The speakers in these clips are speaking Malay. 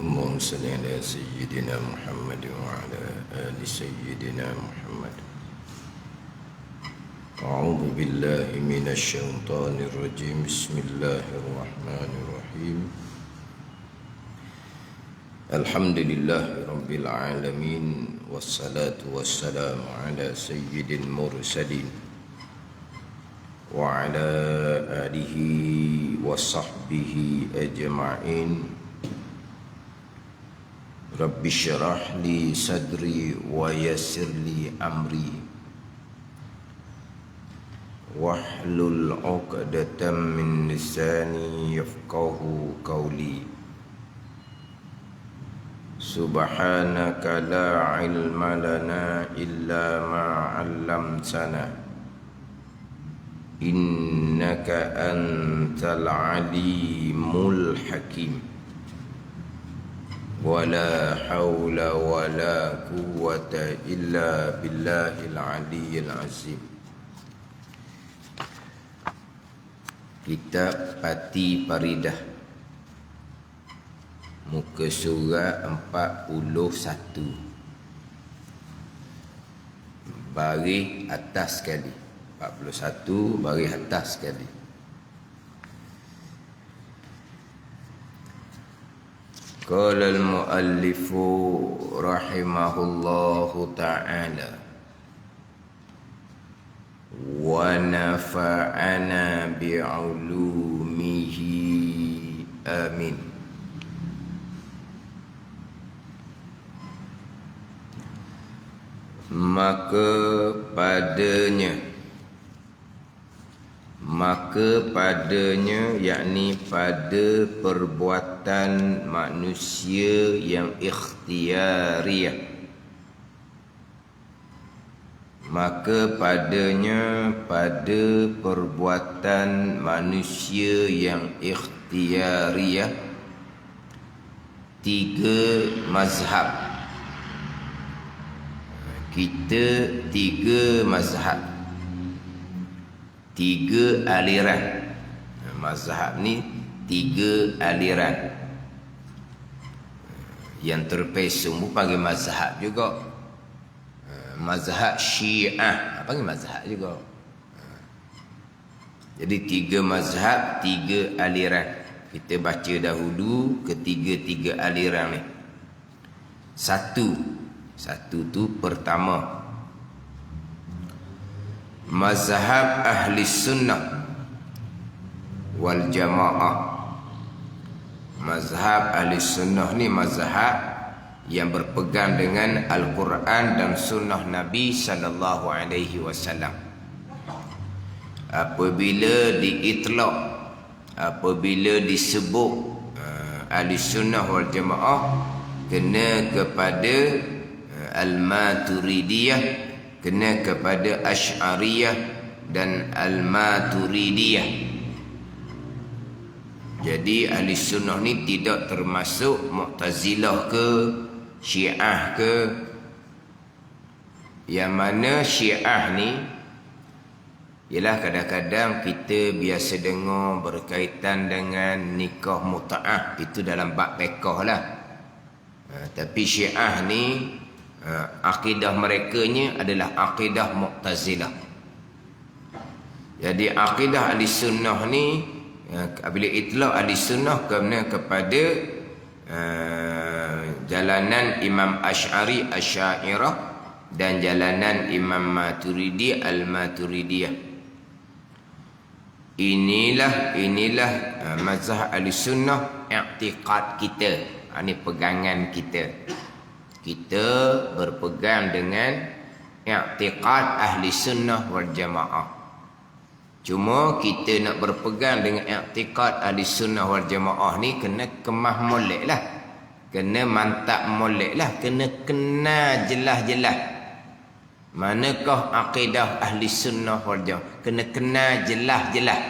اللهم صل على سيدنا محمد وعلى آل سيدنا محمد. أعوذ بالله من الشيطان الرجيم. بسم الله الرحمن الرحيم. الحمد لله رب العالمين، والصلاة والسلام على سيد المرسلين وعلى آله وصحبه أجمعين. رب اشرح لي صدري ويسر لي أمري واحلل عقدة من لساني يفقه قولي. سبحانك لا علم لنا إلا ما علمتنا إنك أنت العليم الحكيم. ولا حول ولا قوة إلا بالله العلي العظيم. Kitab Pati Paridah, muka surah 41, baris atas sekali. 41 baris atas sekali. Qala al-muallifu rahimahullahu ta'ala wa nafa'ana bi'ulumihi amin. Maka padanya, yakni pada perbuatan manusia yang ikhtiariyah, maka padanya pada perbuatan manusia yang ikhtiariyah 3 mazhab. Kita 3 mazhab, 3 aliran. Mazhab ni 3 aliran. Yang terpesong pun panggil mazhab juga. Mazhab Syiah panggil mazhab juga. Jadi 3 mazhab, 3 aliran. Kita baca dahulu ketiga-tiga aliran ni. Satu tu pertama, mazhab ahli sunnah wal jamaah. Mazhab ahli sunnah ni mazhab yang berpegang dengan Al-Quran dan sunnah Nabi sallallahu alaihi wasallam. Apabila diitlaq, apabila disebut ahli sunnah wal jamaah, kena kepada Al-Maturidiyah, kena kepada Asy'ariyah dan Al-Maturidiyah. Jadi ahli sunnah ni tidak termasuk Mu'tazilah ke Syiah ke. Yang mana Syiah ni ialah kadang-kadang kita biasa dengar berkaitan dengan nikah mut'ah, itu dalam bab fiqh lah. Tapi Syiah ni akidah merekanya adalah akidah Mu'tazilah. Jadi akidah ahli sunnah ni, bila itlaq ahli sunnah kena kepada jalanan Imam Asy'ari Asy'ariyah dan jalanan Imam Maturidi Al-Maturidiyah. Inilah mazhab ahli sunnah, i'tiqad kita. Ini pegangan kita. Kita berpegang dengan i'tiqad ahli sunnah wal jamaah. Cuma kita nak berpegang dengan i'tiqad ahli sunnah wal jamaah ni kena kemah molek lah, kena mantap molek lah, kena kenal jelas-jelas manakah akidah ahli sunnah wal jamaah. Kena kenal jelas-jelas.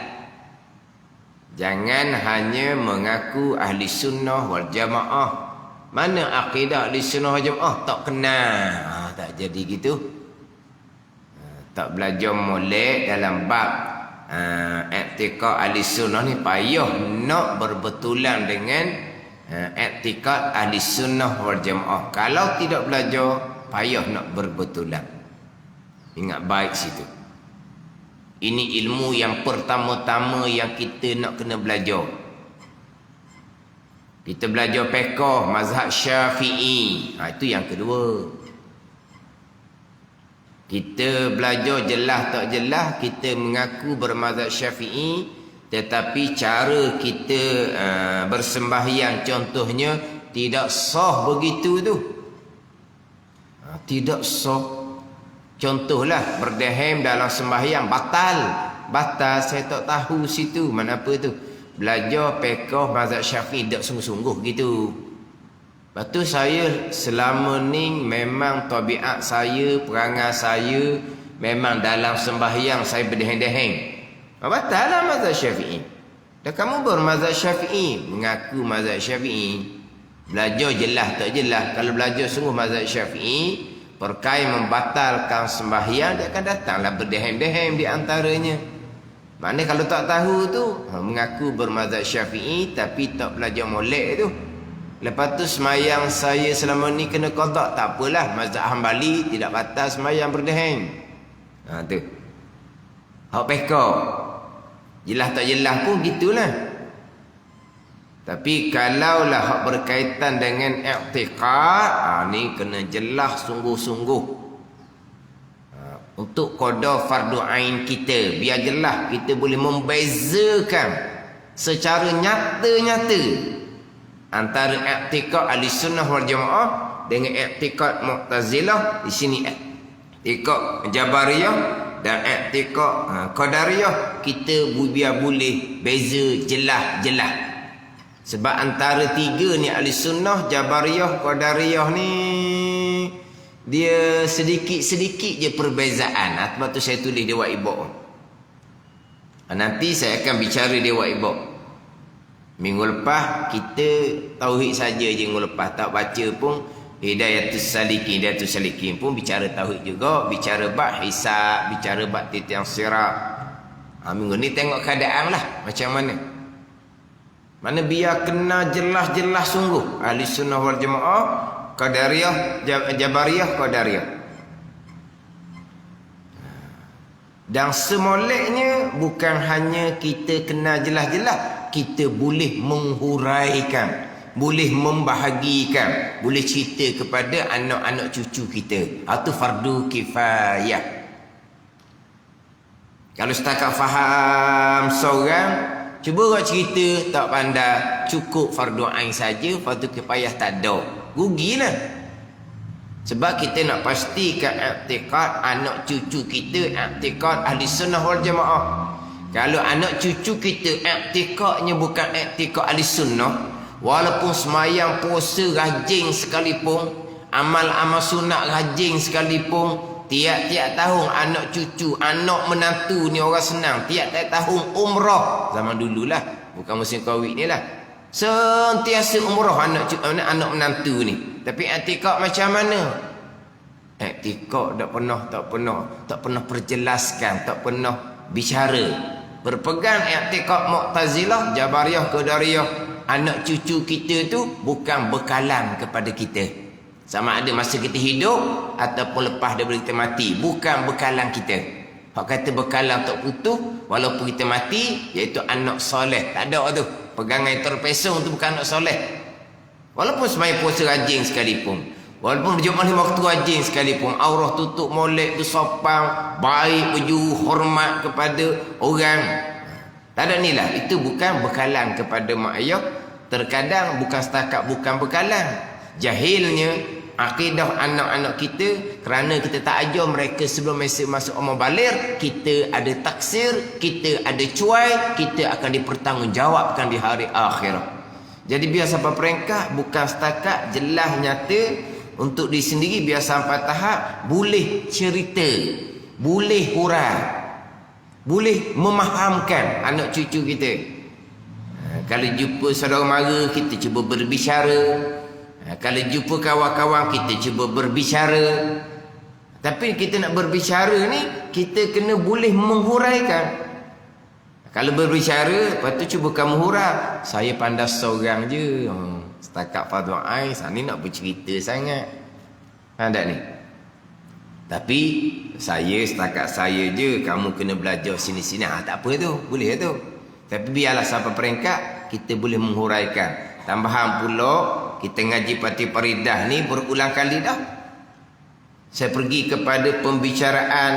Jangan hanya mengaku ahli sunnah wal jamaah, mana akidah ahli sunnah wal jamaah tak kenal. Tak jadi gitu. Tak belajar molek dalam bab i'tiqad ahli sunnah ni, payah nak berbetulan dengan i'tikad ahli sunnah wal jamaah. Kalau tidak belajar, payah nak berbetulan. Ingat baik situ. Ini ilmu yang pertama-tama yang kita nak kena belajar. Kita belajar fiqh mazhab Syafi'i. Itu yang kedua. Kita belajar jelas tak jelas, kita mengaku bermazhab Syafi'i, tetapi cara kita bersembahyang contohnya tidak sah begitu tu. Tidak sah. Contohlah berdeham dalam sembahyang batal. Batal, saya tak tahu situ mana apa tu. Belajar fiqh mazhab Syafi'i tak sungguh-sungguh gitu. Lepas tu saya selama ni memang tabiat saya, perangai saya memang dalam sembahyang saya berdeham-deham. Batal lah mazhab Syafi'i. Dan kamu bermazhab Syafi'i, mengaku mazhab Syafi'i. Belajar jelas tak jelas. Kalau belajar sungguh mazhab Syafi'i, perkara membatalkan sembahyang, dia akan datanglah berdeham-deham di antaranya. Mana kalau tak tahu tu, mengaku bermazhab Syafi'i tapi tak belajar molek tu. Lepas tu semayang saya selama ni kena qada, tak apalah, mazhab Hambali tidak batal semayang berdeham. Tu. Hak fiqh. Jelas tak jelas pun gitulah. Tapi kalaulah hak berkaitan dengan i'tikad, ni kena jelas sungguh-sungguh. Untuk qada fardu ain kita, biar jelas kita boleh membezakan secara nyata-nyata antara i'tikad ahli-sunnah wal jamaah dengan i'tikad Mu'tazilah. Di sini i'tikad Jabariyah dan i'tikad Qadariyah, kita biar boleh beza jelas-jelas. Sebab antara tiga ni ahli-sunnah, Jabariyah, Qadariyah ni dia sedikit-sedikit je perbezaan. Sebab tu saya tulis dia Waibok. Nanti saya akan bicara dia Waibok. Minggu lepas kita tauhid saja je, minggu lepas tak baca pun Hidayatus Salikin pun bicara tauhid juga, bicara bab hisab, bicara bab titiang sirat. Minggu ni tengok keadaan lah macam mana. Mana biar kena jelas-jelas sungguh ahli sunnah wal jamaah, Qadariyah, Jabariyah, Qadariyah. Dan semoleknya bukan hanya kita kena jelas-jelas, kita boleh menghuraikan, boleh membahagikan, boleh cerita kepada anak-anak cucu kita. Itu fardu kifayah. Kalau setakat faham seorang, cuba buat cerita tak pandai, cukup fardu ain saja, fardu kifayah tak ada. Rugilah. Sebab kita nak pastikan i'tikad anak cucu kita, i'tikad ahli sunnah wal jamaah. Kalau anak cucu kita i'tikadnya bukan i'tikad ahli sunnah, walaupun semayang puasa rajin sekalipun, amal-amal sunat rajin sekalipun, tiap-tiap tahun anak cucu, anak menantu ni orang senang, tiap-tiap tahun umrah. Zaman dululah, bukan musim Covid ni lah. Sentiasa umrah anak menantu ni. Tapi i'tikad macam mana? I'tikad tak pernah perjelaskan, tak pernah bicara. Berpegang i'tikad Mu'tazilah, Jabariyah, Qadariyah, anak cucu kita tu bukan bekalan kepada kita. Sama ada masa kita hidup ataupun lepas daripada kita mati, bukan bekalan kita. Hak kata bekalan tak putus walaupun kita mati, iaitu anak soleh. Tak ada tu. Pegangan terpesong tu bukan anak soleh. Walaupun semaya puasa rajin sekalipun, walaupun berjemaah 5 waktu rajin sekalipun, aurah tutup molek, bersopan, baik, berjuru, hormat kepada orang, tak ada ni lah. Itu bukan bekalan kepada mak ayah. Terkadang bukan setakat bukan bekalan, jahilnya akidah anak-anak kita, kerana kita tak ajar mereka sebelum mereka masuk umur baligh, kita ada taksir, kita ada cuai, kita akan dipertanggungjawabkan di hari akhirat. Jadi biar sampai peringkat bukan setakat jelas nyata untuk diri sendiri, biar sampai tahap boleh cerita, boleh hurai, boleh memahamkan anak cucu kita. Kalau jumpa saudara mara, kita cuba berbicara. Kalau jumpa kawan-kawan, kita cuba berbicara. Tapi kita nak berbicara ni, kita kena boleh menghuraikan. Kalau berbicara, lepas tu cuba kamu hurap. Saya pandai seorang je. Setakat Fadhu Ais, ni nak bercerita sangat. Tak ni? Tapi, setakat saya je. Kamu kena belajar sini-sini. Tak apa tu. Boleh tu. Tapi biarlah sampai peringkat, kita boleh menghuraikan. Tambahan pula, kita ngaji Pati Paridah ni berulang kali dah. Saya pergi kepada pembicaraan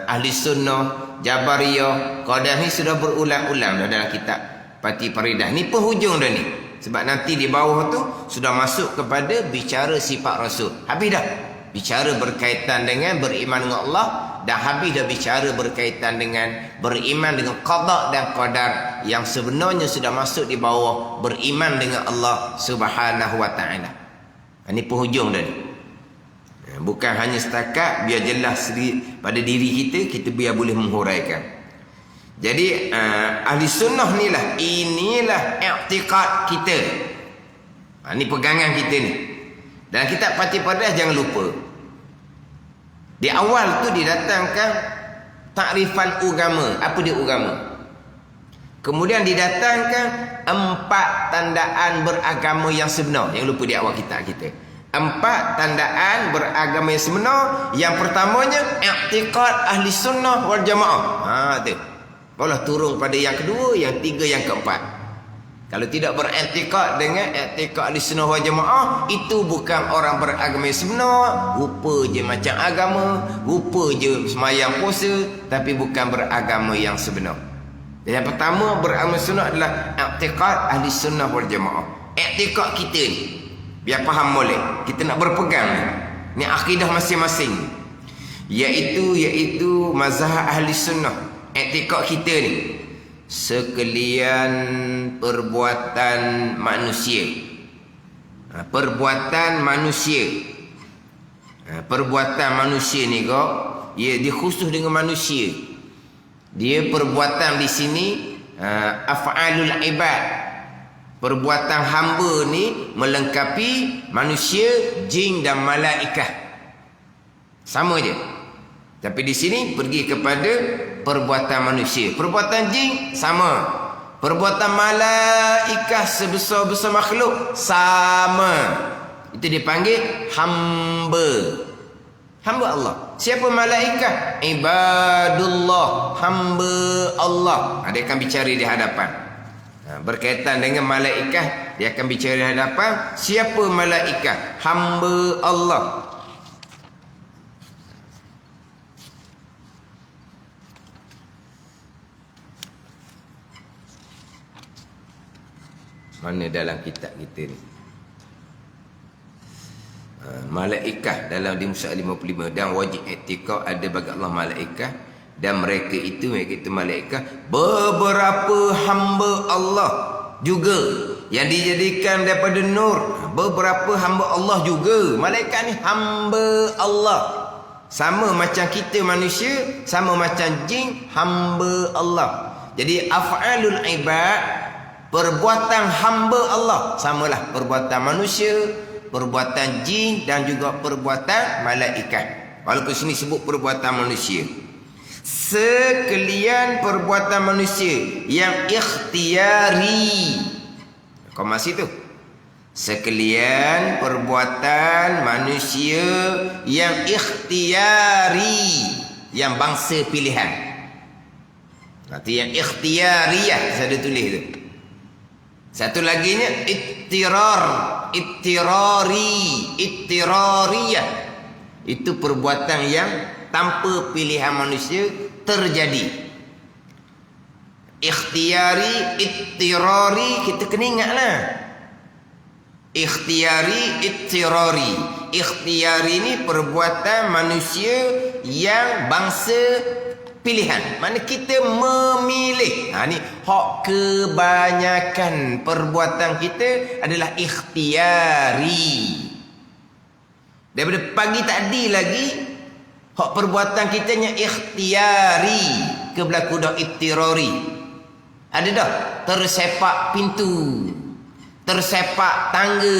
Ahli Sunnah, Jabariyah, Qadah ni sudah berulang-ulang dah dalam kitab Pati Paridah. Ni penghujung dah ni. Sebab nanti di bawah tu sudah masuk kepada bicara sifat Rasul. Habis dah. Bicara berkaitan dengan beriman dengan Allah. Dan habis dah bicara berkaitan dengan beriman dengan qada dan qadar. Yang sebenarnya sudah masuk di bawah beriman dengan Allah Subhanahu wa ta'ala. Ini penghujung dah ni. Bukan hanya setakat biar jelas pada diri kita, kita biar boleh menghuraikan. Jadi ahli sunnah inilah i'tiqad kita. Ini pegangan kita ni. Dan kitab Pati Paridah jangan lupa. Di awal tu didatangkan takrifan agama. Apa dia agama? Kemudian didatangkan 4 tandaan beragama yang sebenar. Yang lupa di awal kitab kita. 4 tandaan beragama yang sebenar. Yang pertamanya i'tiqad ahli sunnah wal jamaah. Tu. Barulah turun pada yang kedua, yang tiga, yang keempat. Kalau tidak beriktikad dengan i'tiqad ahli sunnah wal jamaah, itu bukan orang beragama yang sebenar. Rupa je macam agama, rupa je semayang puasa, tapi bukan beragama yang sebenar. Yang pertama beragama sunnah adalah i'tiqad ahli sunnah wal jamaah. I'tiqad kita ni, biar faham boleh. Kita nak berpegang ni akidah masing-masing. Iaitu mazhab ahli sunnah. I'tiqad kita ni sekalian perbuatan manusia. Perbuatan manusia. Perbuatan manusia ni kok, dia khusus dengan manusia. Dia perbuatan di sini af'alul ibad. Perbuatan hamba ni melengkapi manusia, jin dan malaikat. Sama je. Tapi di sini pergi kepada perbuatan manusia. Perbuatan jin sama. Perbuatan malaikat sebesar-besar makhluk sama. Itu dipanggil hamba. Hamba Allah. Siapa malaikat? Ibadullah. Hamba Allah. Dia akan bicara di hadapan. Berkaitan dengan malaikat, dia akan bicara di hadapan. Siapa malaikat? Hamba Allah. Mana dalam kitab kita ni? Malaikat dalam di Musa 55. Dan wajib i'tiqad ada bagi Allah malaikat. Dan mereka itu malaikat, beberapa hamba Allah juga yang dijadikan daripada nur. Beberapa hamba Allah juga. Malaikat ni hamba Allah. Sama macam kita manusia, sama macam jin, hamba Allah. Jadi af'alul ibad, perbuatan hamba Allah, samalah perbuatan manusia, perbuatan jin dan juga perbuatan malaikat. Walaupun sini sebut perbuatan manusia. Sekalian perbuatan manusia yang ikhtiari. Kau masih tu? Sekalian perbuatan manusia yang ikhtiari, yang bangsa pilihan. Nanti yang ikhtiariyah saya ada tulis tu. Satu laginya ittirariyah. Itu perbuatan yang tanpa pilihan manusia terjadi. Ikhtiari, ittirari, kita kena ingatlah. Ikhtiari, ittirari. Ikhtiari ni perbuatan manusia yang bangsa pilihan. Mana kita memilih. Ni hak kebanyakan perbuatan kita adalah ikhtiari. Daripada pagi tadi lagi, hak perbuatan kita yang ikhtiari ke berlaku dah ittirari. Ada dah tersepak pintu, tersepak tangga,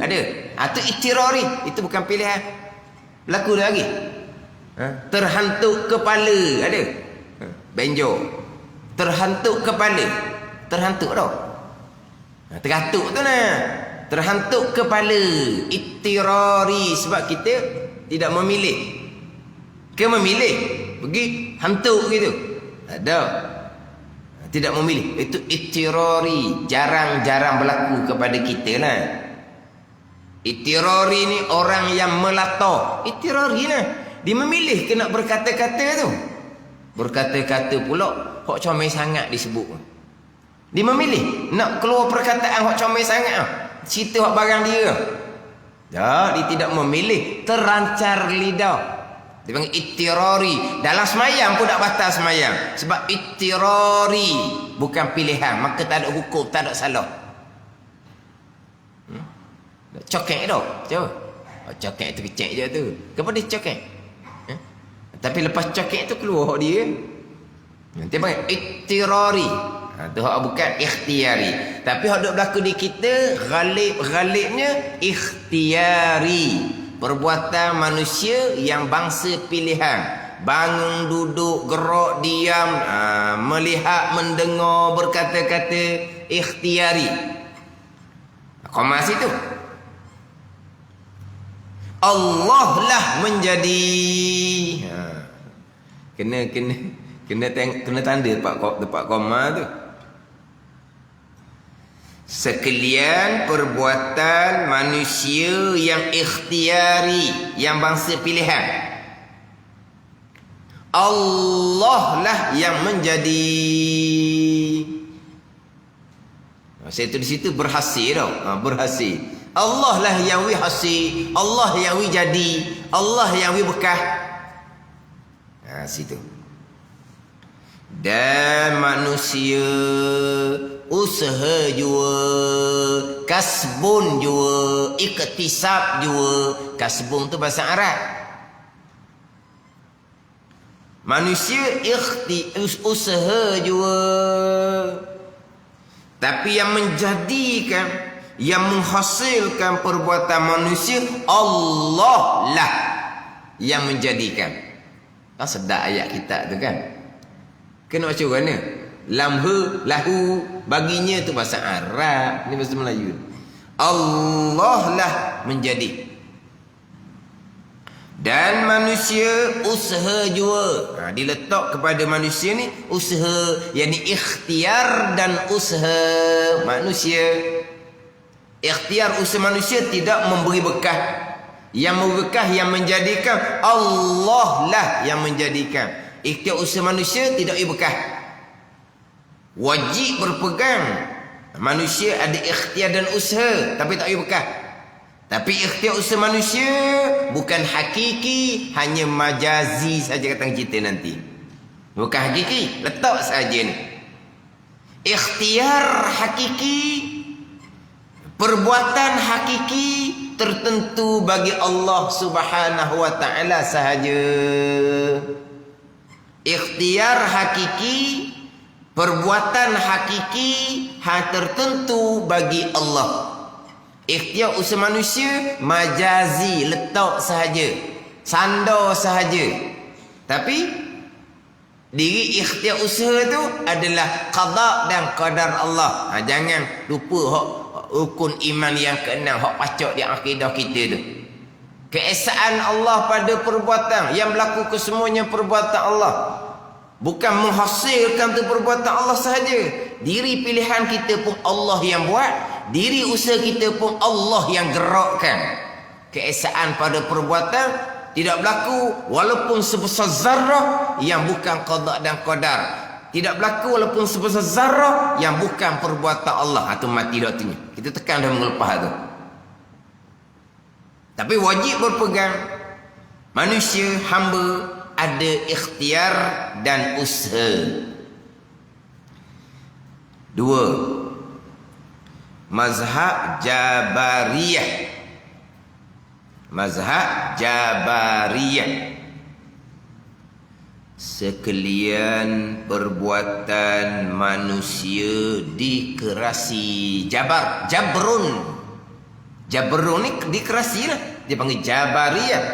ada. Itu ittirari, itu bukan pilihan. Berlaku dah lagi. Terhantuk kepala, ada. Benjol. terhantuk kepala. Terhantuk tau. Terhantuk tu nah. Terhantuk kepala. Ittirari. Sebab kita tidak memilih. Ke memilih? Pergi hantuk gitu. Ada. Tidak memilih. Itu ittirari. Jarang-jarang berlaku kepada kita lah. Ittirari ni orang yang melatah. Ittirari lah. Dia memilih ke nak berkata-kata tu. Berkata-kata pula hak comel sangat disebut. Dia memilih nak keluar perkataan hak comel sangat. Cerita hak barang dia. Ya, dia tidak memilih. Terancar lidah. Dia panggil ittirari. Dalam semayang pun tak batal semayang. Sebab ittirari bukan pilihan. Maka tak ada hukum, tak ada salah. Cokek tu. Cuba. Cokek tu kecek je tu. Kenapa dia cokek? Tapi lepas cokek tu keluar dia. Nanti panggil ittirari. Tu hak bukan ikhtiari. Tapi hak duk berlaku di kita ghalibnya ikhtiari. Perbuatan manusia yang bangsa pilihan. Bangun, duduk, gerak, diam, melihat, mendengar, berkata-kata, ikhtiari. Koma situ. Allah lah menjadi. Kena tanda tempat koma tu. Sekalian perbuatan manusia yang ikhtiari, yang bangsa pilihan. Allah lah yang menjadi. Saya tu di situ berhasil tau. Berhasil. Allah lah yang wi hasil, Allah yang wi jadi, Allah yang wi bekah. Situ. Dan manusia usaha jua, kasbun jua, iktisab jua. Kasbun tu bahasa Arab. Manusia usaha jua. Tapi yang menjadikan, yang menghasilkan perbuatan manusia, Allah lah yang menjadikan. Sedap ayat kita tu kan. Kena baca mana? Lamhu, lahu, baginya tu bahasa Arab. Ni bahasa Melayu. Allah lah menjadi. Dan manusia usaha jua. Diletak kepada manusia ni usaha, yakni ikhtiar dan usaha manusia. Ikhtiar usaha manusia tidak memberi bekah. Yang memberi bekah, yang menjadikan, Allah lah yang menjadikan. Ikhtiar usaha manusia tidak beri bekah. Wajib berpegang. Manusia ada ikhtiar dan usaha, tapi tak beri bekah. Tapi ikhtiar usaha manusia bukan hakiki, hanya majazi saja kata kita nanti. Bukan hakiki, letak saja ni. Ikhtiar hakiki, perbuatan hakiki tertentu bagi Allah Subhanahu wa taala sahaja. Ikhtiar hakiki, perbuatan hakiki tertentu bagi Allah. Ikhtiar usaha manusia majazi, letak sahaja, sandar sahaja. Tapi diri ikhtiar usaha tu adalah qada dan qadar Allah. Jangan lupa hak rukun iman yang keenam, hak pacak di akidah kita tu. Keesaan Allah pada perbuatan, yang berlaku kesemuanya perbuatan Allah. Bukan menghasilkan tu perbuatan Allah sahaja. Diri pilihan kita pun Allah yang buat. Diri usaha kita pun Allah yang gerakkan. Keesaan pada perbuatan tidak berlaku walaupun sebesar zarrah yang bukan qada dan qadar. Tidak berlaku walaupun sebesar zarrah yang bukan perbuatan Allah. Itu mati doktornya. Kita tekan dah melepas tu. Tapi wajib berpegang. Manusia, hamba ada ikhtiar dan usaha. Dua, mazhab Jabariyah. Mazhab Jabariyah. Sekalian perbuatan manusia dikerasi. Jabrun. Jabrun ni dikerasi lah. Dia panggil Jabariyah.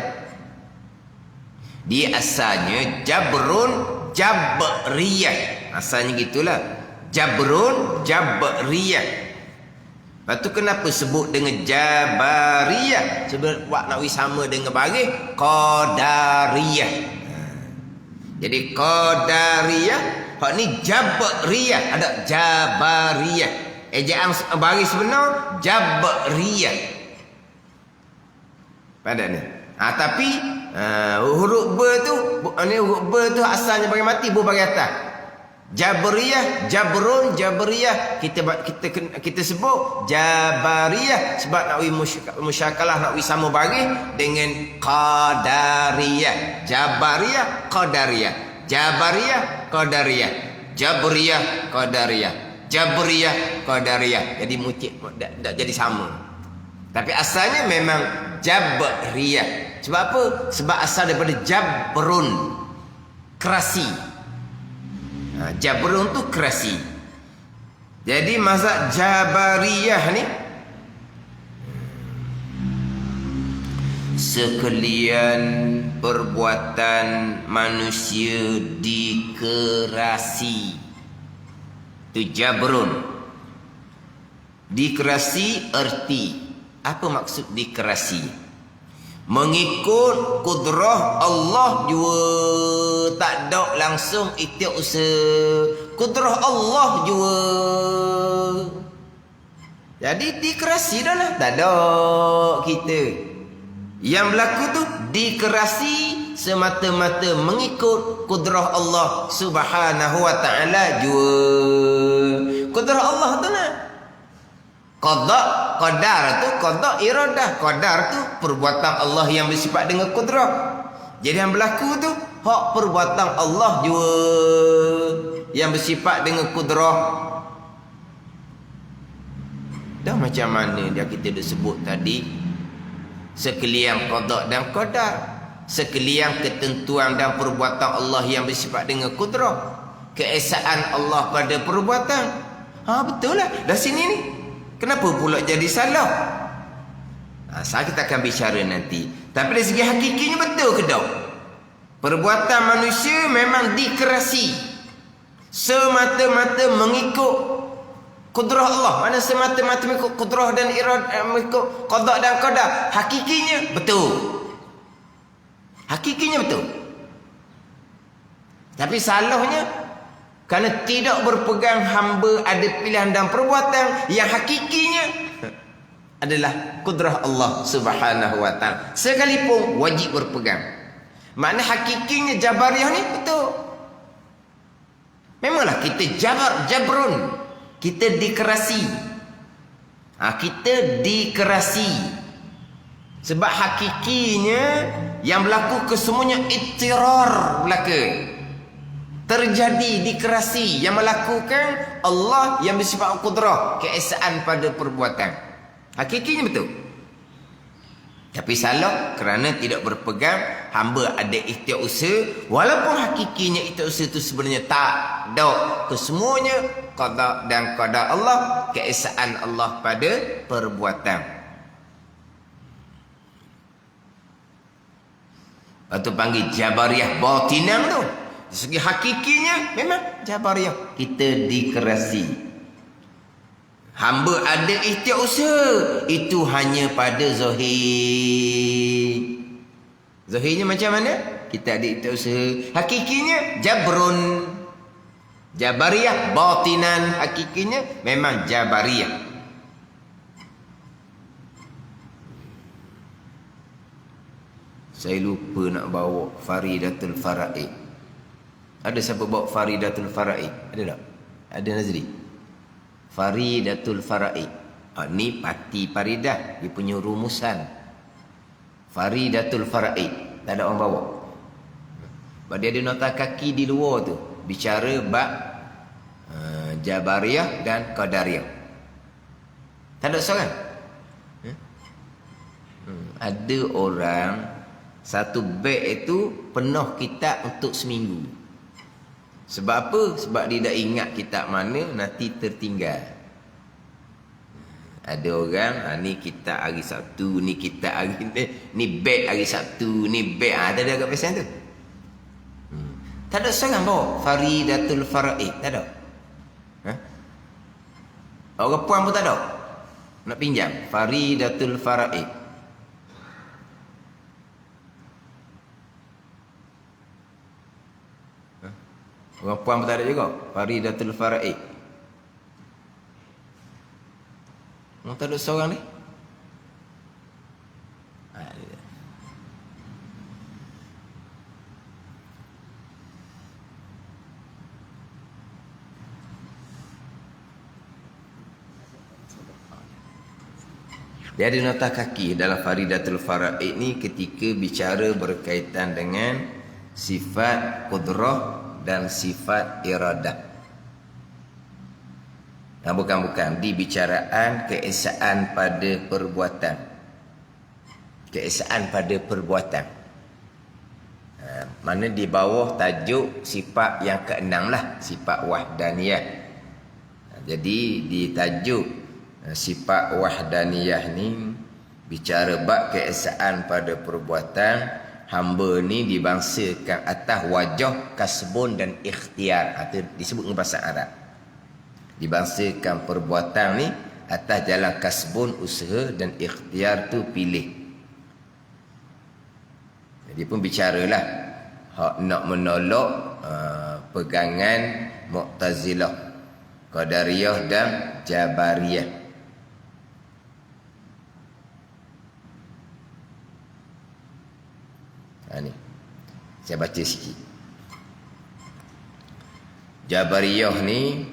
Dia asalnya Jabrun Jabriyah. Asalnya gitulah. Jabrun, Jabariyah. Lepas tu kenapa sebut dengan Jabariyah? Sebab buat nak sama dengan bagi Qadariyah. Jadi Qadariyah, hak ni Jabariyah, ada Jabariyah. Ejaan baris sebenar Jabariyah. Pada ni. Tapi huruf B tu, huruf B tu asalnya bagi mati, bu bagi atas. Jabariyah, Jabrun, Jabariyah. Kita sebut Jabariyah sebab nak musyakalah, nak sama bagi dengan Qadariyah. Jabariyah, Qadariyah. Jabariyah, Qadariyah. Jabariyah, Qadariyah. Jabariyah, Qadariyah. Jadi tak jadi sama. Tapi asalnya memang Jabariyah. Sebab apa? Sebab asal daripada Jabrun, kerasi. Jabrun tu kerasi. Jadi mazhab Jabariyah ni sekalian perbuatan manusia dikerasi. Tu Jabrun. Dikerasi erti. Apa maksud dikerasi? Mengikut kudrah Allah jua, tak ada langsung ikhtiar usaha. Kudrah Allah jua. Jadi dikerasi dah lah. Tak ada kita. Yang berlaku tu dikerasi semata-mata mengikut kudrah Allah Subhanahu wa ta'ala jua. Kudrah Allah tu lah. Qada, qadar tu, qada iradah. Qadar tu perbuatan Allah yang bersifat dengan kudrah. Jadi yang berlaku tu hak perbuatan Allah jua yang bersifat dengan kudrah. Dah macam mana dia kita dah sebut tadi, sekalian qada dan qadar, sekalian ketentuan dan perbuatan Allah yang bersifat dengan kudrah, keesaan Allah pada perbuatan. Betul lah. Dah sini ni kenapa pula jadi salah? Saya kita akan bicara nanti. Tapi dari segi hakikinya betul ke tak? Perbuatan manusia memang dikerasi semata-mata mengikut kudrah Allah. Mana semata-mata mengikut kudrah dan mengikut qada dan qadar. Hakikinya betul. Hakikinya betul. Tapi salahnya kerana tidak berpegang hamba ada pilihan dan perbuatan yang hakikinya adalah kudrah Allah Subhanahu wa ta'ala. Sekalipun wajib berpegang. Makna hakikinya Jabariyah ni betul. Memanglah kita Jabrun. Kita dikerasi. Kita dikerasi. Sebab hakikinya yang berlaku kesemuanya ittirar belaka. Terjadi dikerasi yang melakukan Allah yang bersifat kudrah, keesaan pada perbuatan. Hakikinya betul. Tapi salah kerana tidak berpegang hamba ada ikhtiar usaha, walaupun hakikinya ikhtiar usaha itu sebenarnya tak ada. Kesemuanya qada dan qadar Allah, keesaan Allah pada perbuatan. Atau panggil Jabariyah batinang tu. Dari segi hakikinya memang Jabariyah. Kita dikerasi. Hamba ada ikhtiar usaha, itu hanya pada zahir. Zahirnya macam mana? Kita ada ikhtiar usaha. Hakikinya Jabrun. Jabariyah batinan, hakikinya memang Jabariyah. Saya lupa nak bawa Faridatul Faraid. Ada siapa bawa Faridatul Faraid? Ada tak? Ada Nazri? Faridatul Faraid. Ni pati Faridah, dia punya rumusan. Faridatul Faraid. Tak ada orang bawa. Sebab dia ada nota kaki di luar tu, bicara bab Jabariyah dan Qadariyah. Tak ada soalan? Ada orang satu beg itu penuh kitab untuk seminggu. Sebab apa? Sebab dia dah ingat kitab mana, nanti tertinggal. Ada orang, ni kitab hari Sabtu, ni kitab hari ni beg hari Sabtu, ni beg. Ada agak pesan tu. Tak ada seorang bawa Faridatul Faraid. Tak ada. Ha? Orang puan pun tak ada. Nak pinjam Faridatul Faraid. Ha? Orang puan pun tak ada juga Faridatul Faraid. Tak ada seorang ni. Dia ada nota kaki dalam Faridatul Faraid ni ketika bicara berkaitan dengan sifat qudrah dan sifat iradah. Bukan di bicaraan keesaan pada perbuatan. Keesaan pada perbuatan. Mana di bawah tajuk sifat yang keenam lah, sifat wahdaniyah. Jadi di tajuk sifat wahdaniyah ni bicara bab keesaan pada perbuatan hamba ni dibangsakan atas wajah kasbun dan ikhtiar. Itu disebut dengan bahasa Arab. Dibangsakan perbuatan ni atas jalan kasbun, usaha, dan ikhtiar tu pilih. Jadi pun bicaralah hak nak menolak pegangan Mu'tazilah, Qadariyah dan Jabariyah. Ni saya baca sikit. Jabariyah ni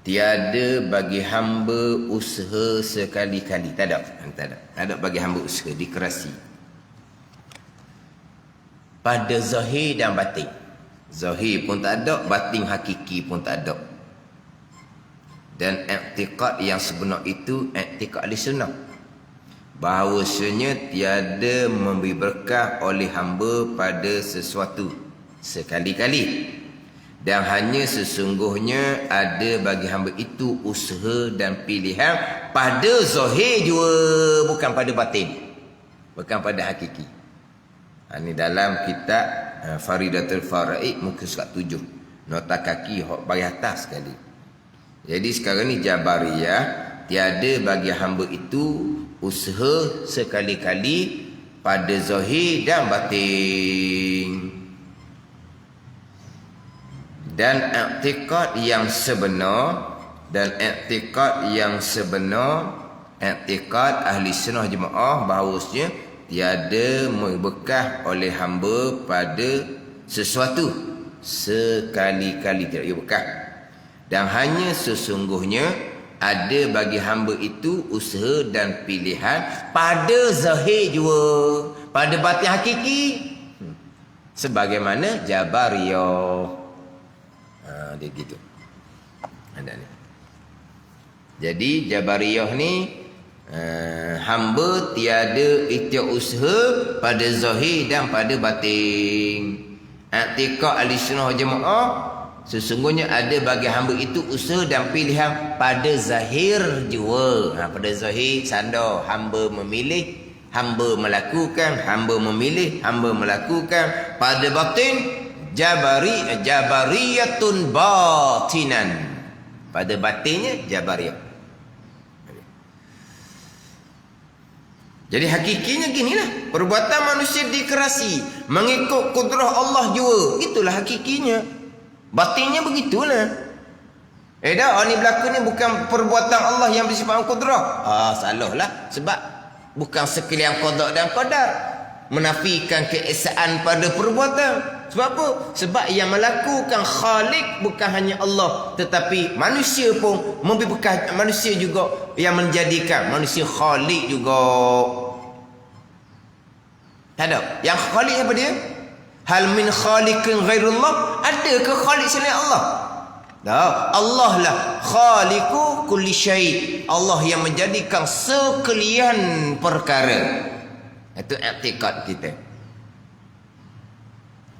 tiada bagi hamba usaha sekali-kali. Tak ada bagi hamba usaha, dikerasi. Pada zahir dan batin. Zahir pun tak ada, batin hakiki pun tak ada. Dan i'tiqad yang sebenar itu i'tiqad Ahlussunnah. Bahawasanya tiada memberi berkah oleh hamba pada sesuatu sekali-kali, dan hanya sesungguhnya ada bagi hamba itu usaha dan pilihan pada zahir jua, bukan pada batin, bukan pada hakiki. Ini dalam kitab Faridatul Faraid muka surat 7, nota kaki bagi atas sekali. Jadi sekarang ni Jabariyah tiada bagi hamba itu usaha sekali-kali pada zahir dan batin. Dan i'tiqad yang sebenar, i'tiqad ahli sunnah jemaah bahawasanya tiada berkah oleh hamba pada sesuatu sekali-kali, tidak ada berkah. Dan hanya sesungguhnya ada bagi hamba itu usaha dan pilihan pada zahir jua, pada batin hakiki, sebagaimana Jabariyah. Dia gitu. Ada ni. Jadi Jabariyah ni hamba tiada ikhtiar usaha pada zahir dan pada batin. I'tiqad Ahlussunnah wal Jamaah, sesungguhnya ada bagi hamba itu usaha dan pilihan pada zahir jua. Pada zahir sanda hamba memilih, hamba melakukan, hamba memilih, hamba melakukan. Pada batin Jabariyatun batinan, pada batinnya Jabariyah. Jadi hakikinya ginilah, perbuatan manusia dikerasi mengikut kudrah Allah jua. Itulah hakikinya. Batinnya begitulah. Dah ni berlaku ni bukan perbuatan Allah yang bersifat kudrah. Salahlah, sebab bukan sekalian qada dan qadar, menafikan keesaan pada perbuatan. Sebab apa? Sebab yang melakukan Khalik bukan hanya Allah, tetapi manusia pun memberi berkah. Manusia juga yang menjadikan manusia Khalik juga. Tak ada. Yang Khalik apa dia? Hal min khaliqin ghairullah? Adakah Khalik selain Allah? Tak. Allah lah khaliqu kulli syai'. Allah yang menjadikan sekalian perkara. Itu i'tiqad kita.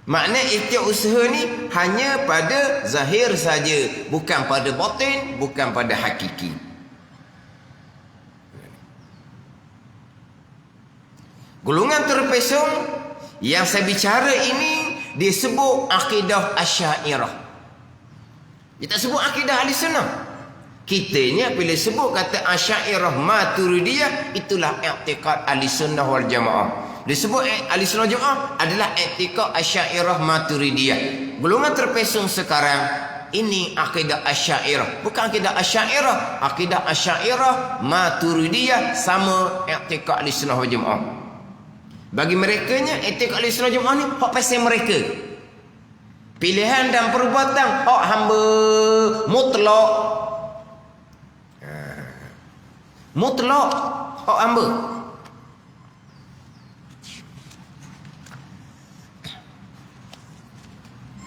Makna ikhtiar usaha ni hanya pada zahir saja, bukan pada batin, bukan pada hakiki. Golongan terpesong yang saya bicara ini dia sebut akidah Asy'ariyah. Dia tak sebut akidah Ahli Sunnah. Kitanya bila sebut kata Asy'ariyah Maturidiyah, itulah i'tiqad Ahli Sunnah wal Jamaah. Dia sebut Ahli Sunnah Jamaah adalah i'tiqad Asy'ariyah Maturidiyah. Golongan terpesong sekarang ini akidah Asy'ariyah, bukan akidah Asy'ariyah. Akidah Asy'ariyah Maturidiyah sama i'tiqad Ahli Sunnah wal Jamaah. Bagi merekanya i'tiqad Ahli Sunnah Jamaah ni hak pasal mereka. Pilihan dan perbuatan hak hamba mutlak. Mutlak hak hamba.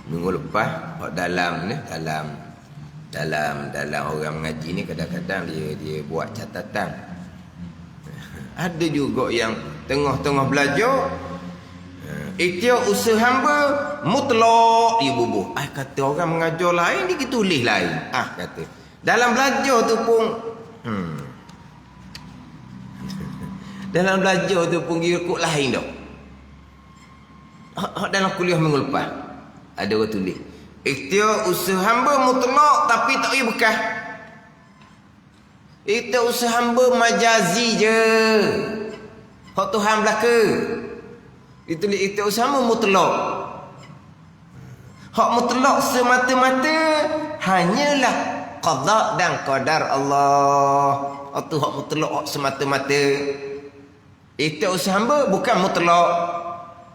Minggu lepas hak dalam orang mengaji ni kadang-kadang dia buat catatan. Ada juga yang tengah-tengah belajar, ikhtiar usaha hamba mutlak dia bubuh. Kata orang mengajar lain, dia tulis lain. Kata dalam belajar tu pun dalam belajar tu pun dia kok lain dah. Dalam kuliah minggu lepas ada orang tulis ikhtiar usaha hamba mutlak tapi tak payah bekas. Ikhtiar usaha hamba majazi je. Hak Tuhan belaka. Itu ikhtiar usaha hamba mutlak. Hak mutlak semata-mata hanyalah qada dan qadar Allah. Itu hak mutlak, hak semata-mata. Ikhtiar usaha hamba bukan mutlak,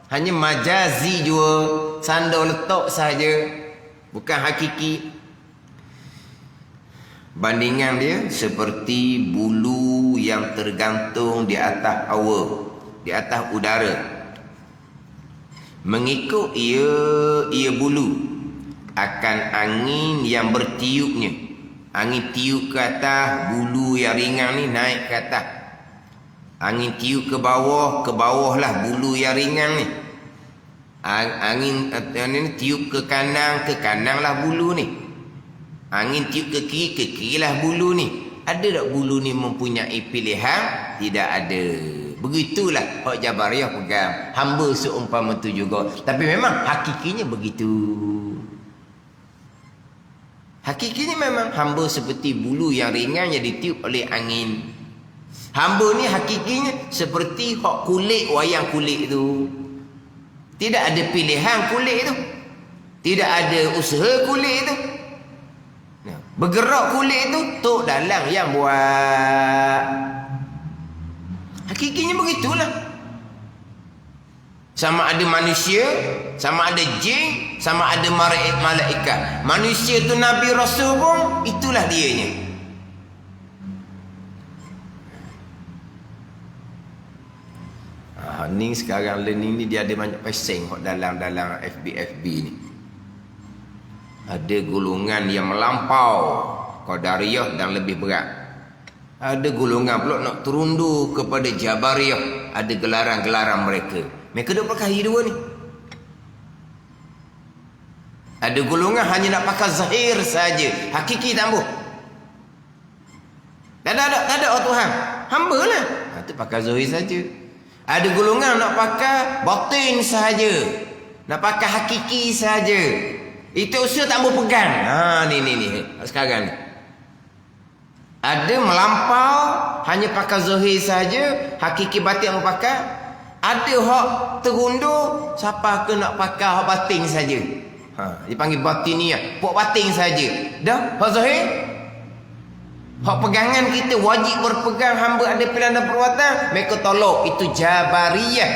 hanya majazi jua, sandar letak sahaja, bukan hakiki. Bandingan dia seperti bulu yang tergantung di atas hawa, di atas udara. Mengikut ia bulu akan angin yang bertiupnya. Angin tiup ke atas, bulu yang ringan ni naik ke atas. Angin tiup ke bawah lah bulu yang ringan ni. Angin ni tiup ke kanan lah bulu ni. Angin tiup ke kiri lah bulu ni. Ada tak bulu ni mempunyai pilihan? Tidak ada. Begitulah hak Jabariyah pegang. Hamba seumpama tu juga. Tapi memang hakikinya begitu. Hakikinya memang hamba seperti bulu yang ringan yang ditiup oleh angin. Hamba ni hakikinya seperti hak kulit, wayang kulit tu. Tidak ada pilihan kulit tu. Tidak ada usaha kulit tu. Bergerak kulit tu Tok Dalang yang buat. Hakikinya begitulah. Sama ada manusia, sama ada jin, sama ada malaikat. Manusia tu Nabi Rasul pun itulah dianya. Ni sekarang learning ni dia ada banyak pesing dalam FB ni. Ada golongan yang melampau Qadariyah dan lebih berat. Ada golongan pula nak terundur kepada Jabariyah. Ada gelaran-gelaran mereka. Mereka duk pakai dua ni. Ada golongan hanya nak pakai zahir saja, hakiki tak ambuh. Tak ada oh Tuhan. Hamba lah. Itu pakai zahir saja. Ada golongan nak pakai batin sahaja, nak pakai hakiki sahaja. Itu usaha tak boleh pegang. Ni sekarang ni. Ada melampau hanya pakai zahir sahaja, hakiki batin mau pakai. Ada hak terundur, siapa ke nak pakai hak batin saja. Dipanggil batiniyah, pok batin saja. Dah hak zahir. Hak pegangan kita wajib berpegang, hamba ada pilihan dan perbuatan, mereka tolak. Itu Jabariyah.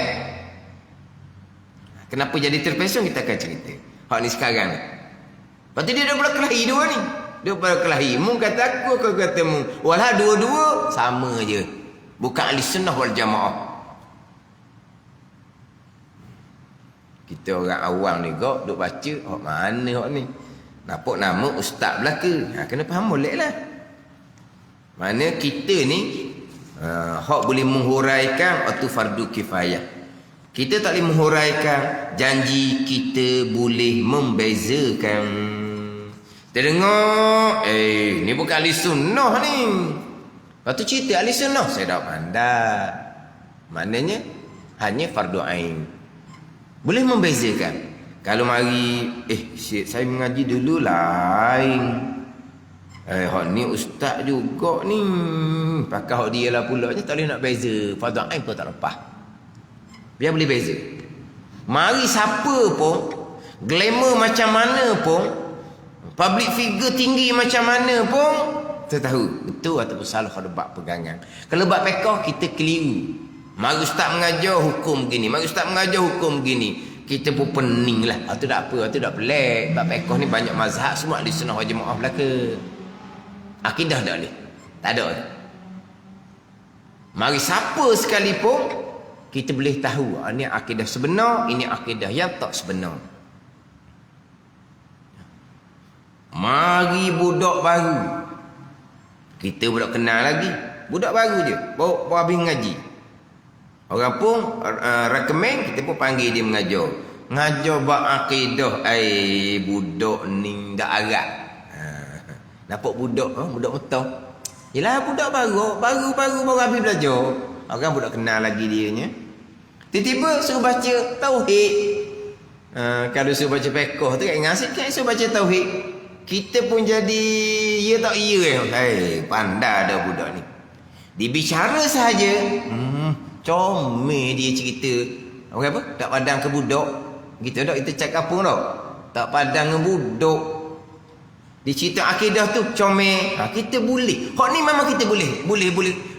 Kenapa jadi terpesong kita akan cerita. Hak ni sekarang ni. Lepas tu dia dah berkelahi dua ni. Dia berkelahi. Mu kata aku kata mu. Walah dua-dua sama je. Bukan Ahli Sunnah wal Jamaah. Kita orang awam ni kok duk baca hak mana hak ni. Nampak nama ustaz belaka. Kena faham molek lah. Mana kita ni hak boleh menghuraikan atau fardu kifayah. Kita tak boleh menghuraikan, janji kita boleh membezakan. Terdengar, ni bukan Ahli Sunnah ni. Lepas tu cerita Ahli Sunnah, saya dah pandai. Maknanya hanya fardu ain. Boleh membezakan. Kalau mari saya mengaji dulu lain. Hak ni ustaz juga ni. Pakai hak dia lah pula ni, tak boleh nak beza. Fardhu ain pun tak lepas. Biar boleh beza. Mari siapa pun, glamour macam mana pun, public figure tinggi macam mana pun, kita tahu betul ataupun salah kalau bab pegangan. Kalau bab fiqh kita keliru. Mari ustaz mengajar hukum begini, mari ustaz mengajar hukum begini. Kita pun pening lah. Itu tak apa, itu tak pelik. Bab fiqh ni banyak mazhab, semua ahli sunnah wal jamaah belaka. Akidah tak boleh. Tak ada. Mari siapa sekalipun, kita boleh tahu ini akidah sebenar, ini akidah yang tak sebenar. Mari budak baru, kita budak kenal lagi, budak baru je, baru habis mengaji. Orang pun recommend, kita pun panggil dia mengajar. Ngajar bab akidah, budak ni dak arab. Nampak budak, budak metah. Yalah budak baru habis belajar. Orang budak kenal lagi dianya. Tiba-tiba suruh baca tauhid. Kalau suruh baca fiqh tu kan ngasih kan suruh baca tauhid. Kita pun jadi ya tak ya. Pandai dah budak ni. Dibicara saja, comel dia cerita. Orang apa? Tak padang ke budak. Gitu dak kita cakap apa dak? Tak padang ke budak. Di cerita akidah tu comel. Kita boleh. Hak ni memang kita boleh. Boleh.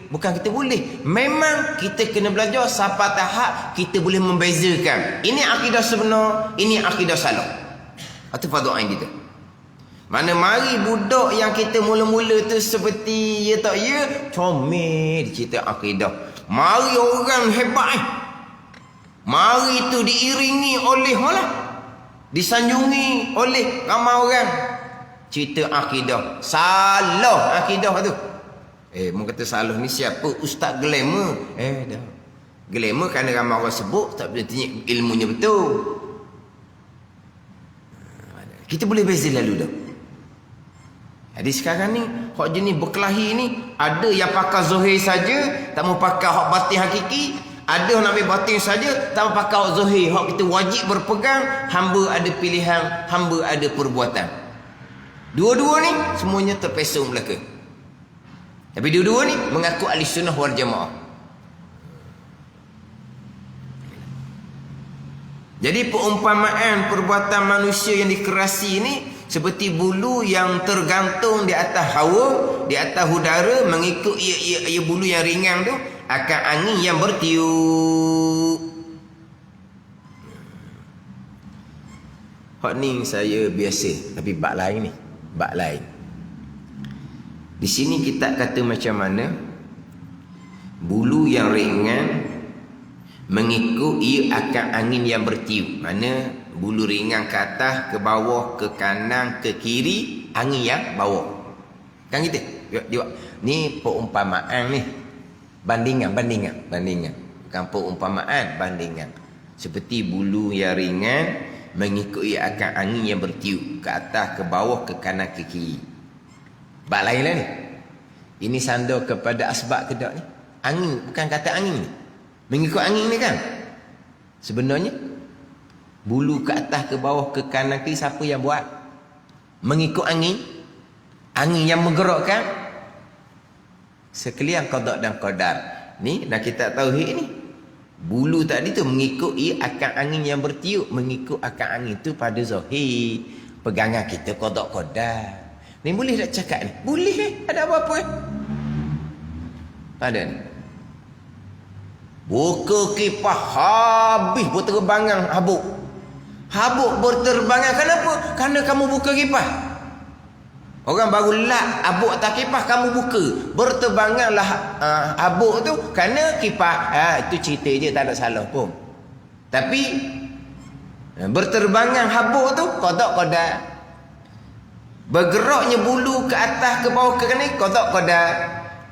Bukan kita boleh. Memang kita kena belajar sampai tahap kita boleh membezakan. Ini akidah sebenar, ini akidah salah. Itu fardhu ain kita. Mana mari budak yang kita mula-mula tu seperti ya tak ya, comel cerita akidah. Mari orang hebat mari tu diiringi oleh disanjungi oleh ramai orang. Cerita akidah. Salah akidah tu. Mu kata salah ni siapa? Ustaz glamour. Dah. Glamour kerana ramai orang sebut, tak berarti ilmunya betul. Kita boleh beza lalu dah. Jadi sekarang ni, hak jenis berkelahi ni, ada yang pakai zahir saja, tak mau pakai hak batin hakiki. Ada nak ambil batin saja, tak mau pakai hak zahir. Hak kita wajib berpegang, hamba ada pilihan, hamba ada perbuatan. Dua-dua ni semuanya terpesong belaka. Tapi dua-dua ni mengaku ahli sunnah wal jamaah. Jadi perumpamaan perbuatan manusia yang dikerasi ini seperti bulu yang tergantung di atas hawa, di atas udara, mengikut ia bulu yang ringan tu akan angin yang bertiup. Hak ni saya biasa, tapi bab lain ni, bab lain. Di sini kita kata macam mana bulu yang ringan mengikut ia akan angin yang bertiup. Mana bulu ringan ke atas, ke bawah, ke kanan, ke kiri, angin yang bawah. Kan kita? Ni perumpamaan ni. Bandingan. Bukan perumpamaan, bandingan. Seperti bulu yang ringan mengikut ia akan angin yang bertiup ke atas, ke bawah, ke kanan, ke kiri. Bak lain lah ni. Ini sandar kepada asbab ke tak ni? Angin, bukan kata angin ni. Mengikut angin ni kan? Sebenarnya bulu ke atas, ke bawah, ke kanan, kiri, siapa yang buat? Mengikut angin. Angin yang menggerakkan. Sekalian qada dan qadar. Ni dah kita tauhid ni. Bulu tadi tu mengikut ia akan angin yang bertiup. Mengikut akan angin tu pada zahir. Pegangan kita qada qadar. Ni boleh tak cakap ni? Boleh ada apa-apa Ada ni. Buka kipas habis berterbangan habuk. Habuk berterbangan. Kenapa? Kerana kamu buka kipas. Orang baru lap habuk atas kipas, kamu buka. Berterbanganlah habuk tu kerana kipas. Itu cerita je, tak ada salah pun. Tapi berterbangan habuk tu qada. Bergeraknya bulu ke atas, ke bawah, ke kanan, qada.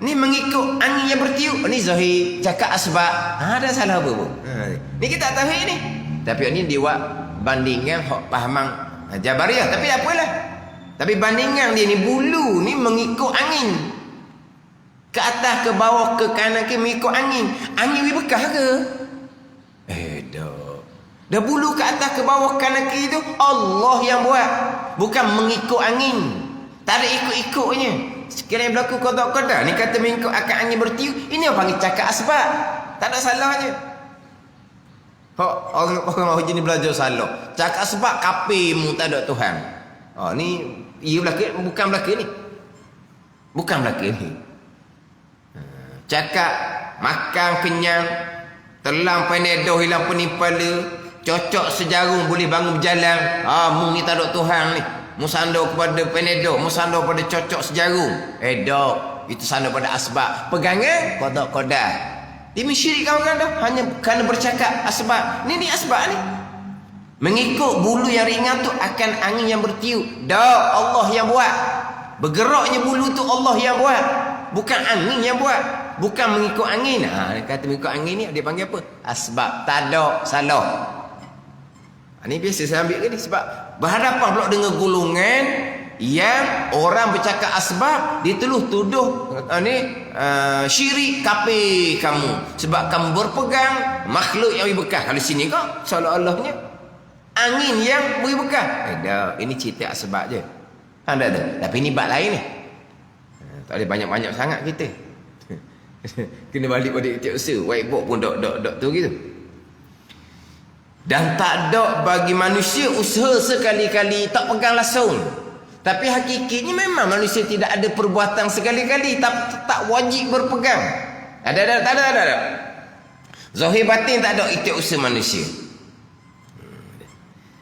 Ni mengikut angin yang bertiup. Ni zahir, cakap asbab. Ada salah apa pun. Ni kita tahu ni. Tapi ni dia buat bandingan hak pahaman Jabariyah. Tapi apalah. Tapi bandingan dia ni bulu ni mengikut angin. Ke atas, ke bawah, ke kanan, ke mengikut angin. Angin ni bekas ke? Dah. Dah bulu ke atas ke bawah kanan kiri tu Allah yang buat. Bukan mengikut angin. Tak ada ikut-ikutnya. Sekiranya berlaku qada-qadar ni kata mengikut akan angin bertiup, ini orang panggil cakap asbab. Tak ada salahnya. Orang ni belajar salah. Cakap asbab kafirmu tak ada Tuhan. Ni ia berlaku, bukan berlaku ni. Bukan berlaku ni. Cakap makan kenyang, telan Panadol hilang pening kepala, cocok sejarum boleh bangun berjalan. Mu ni tak ada Tuhan ni. Mu sandar kepada Panadol, mu sandar pada cocok sejarum. Dok, itu sandar pada asbab. Pegangan qada-qadar. Dia mensyirikkan orang dah hanya kerana bercakap asbab. Ni asbab ni. Mengikut bulu yang ringan tu akan angin yang bertiup. Dok, Allah yang buat. Bergeraknya bulu tu Allah yang buat. Bukan angin yang buat. Bukan mengikut angin. Dia kata mengikut angin ni dia panggil apa? Asbab. Tak ada, salah. Ni biasa saya ambil ke ni sebab berhadapan pula dengan golongan yang orang bercakap asbab, dia tuduh syirik, kafir kamu sebab kamu berpegang makhluk yang beri bekah. Kalau sini kau seolah-olahnya angin yang beri bekah. Ini cerita asbab je. Tak ada. Tapi ni bab lain ni. Tak boleh banyak-banyak sangat kita. Kena balik pada tiap usaha. Whiteboard pun dok tu gitu. Dan tak ada bagi manusia usaha sekali-kali tak pegang langsung. Tapi hakikatnya memang manusia tidak ada perbuatan sekali-kali tak wajib berpegang. Tak ada. Zahir batin tak ada itu usaha manusia.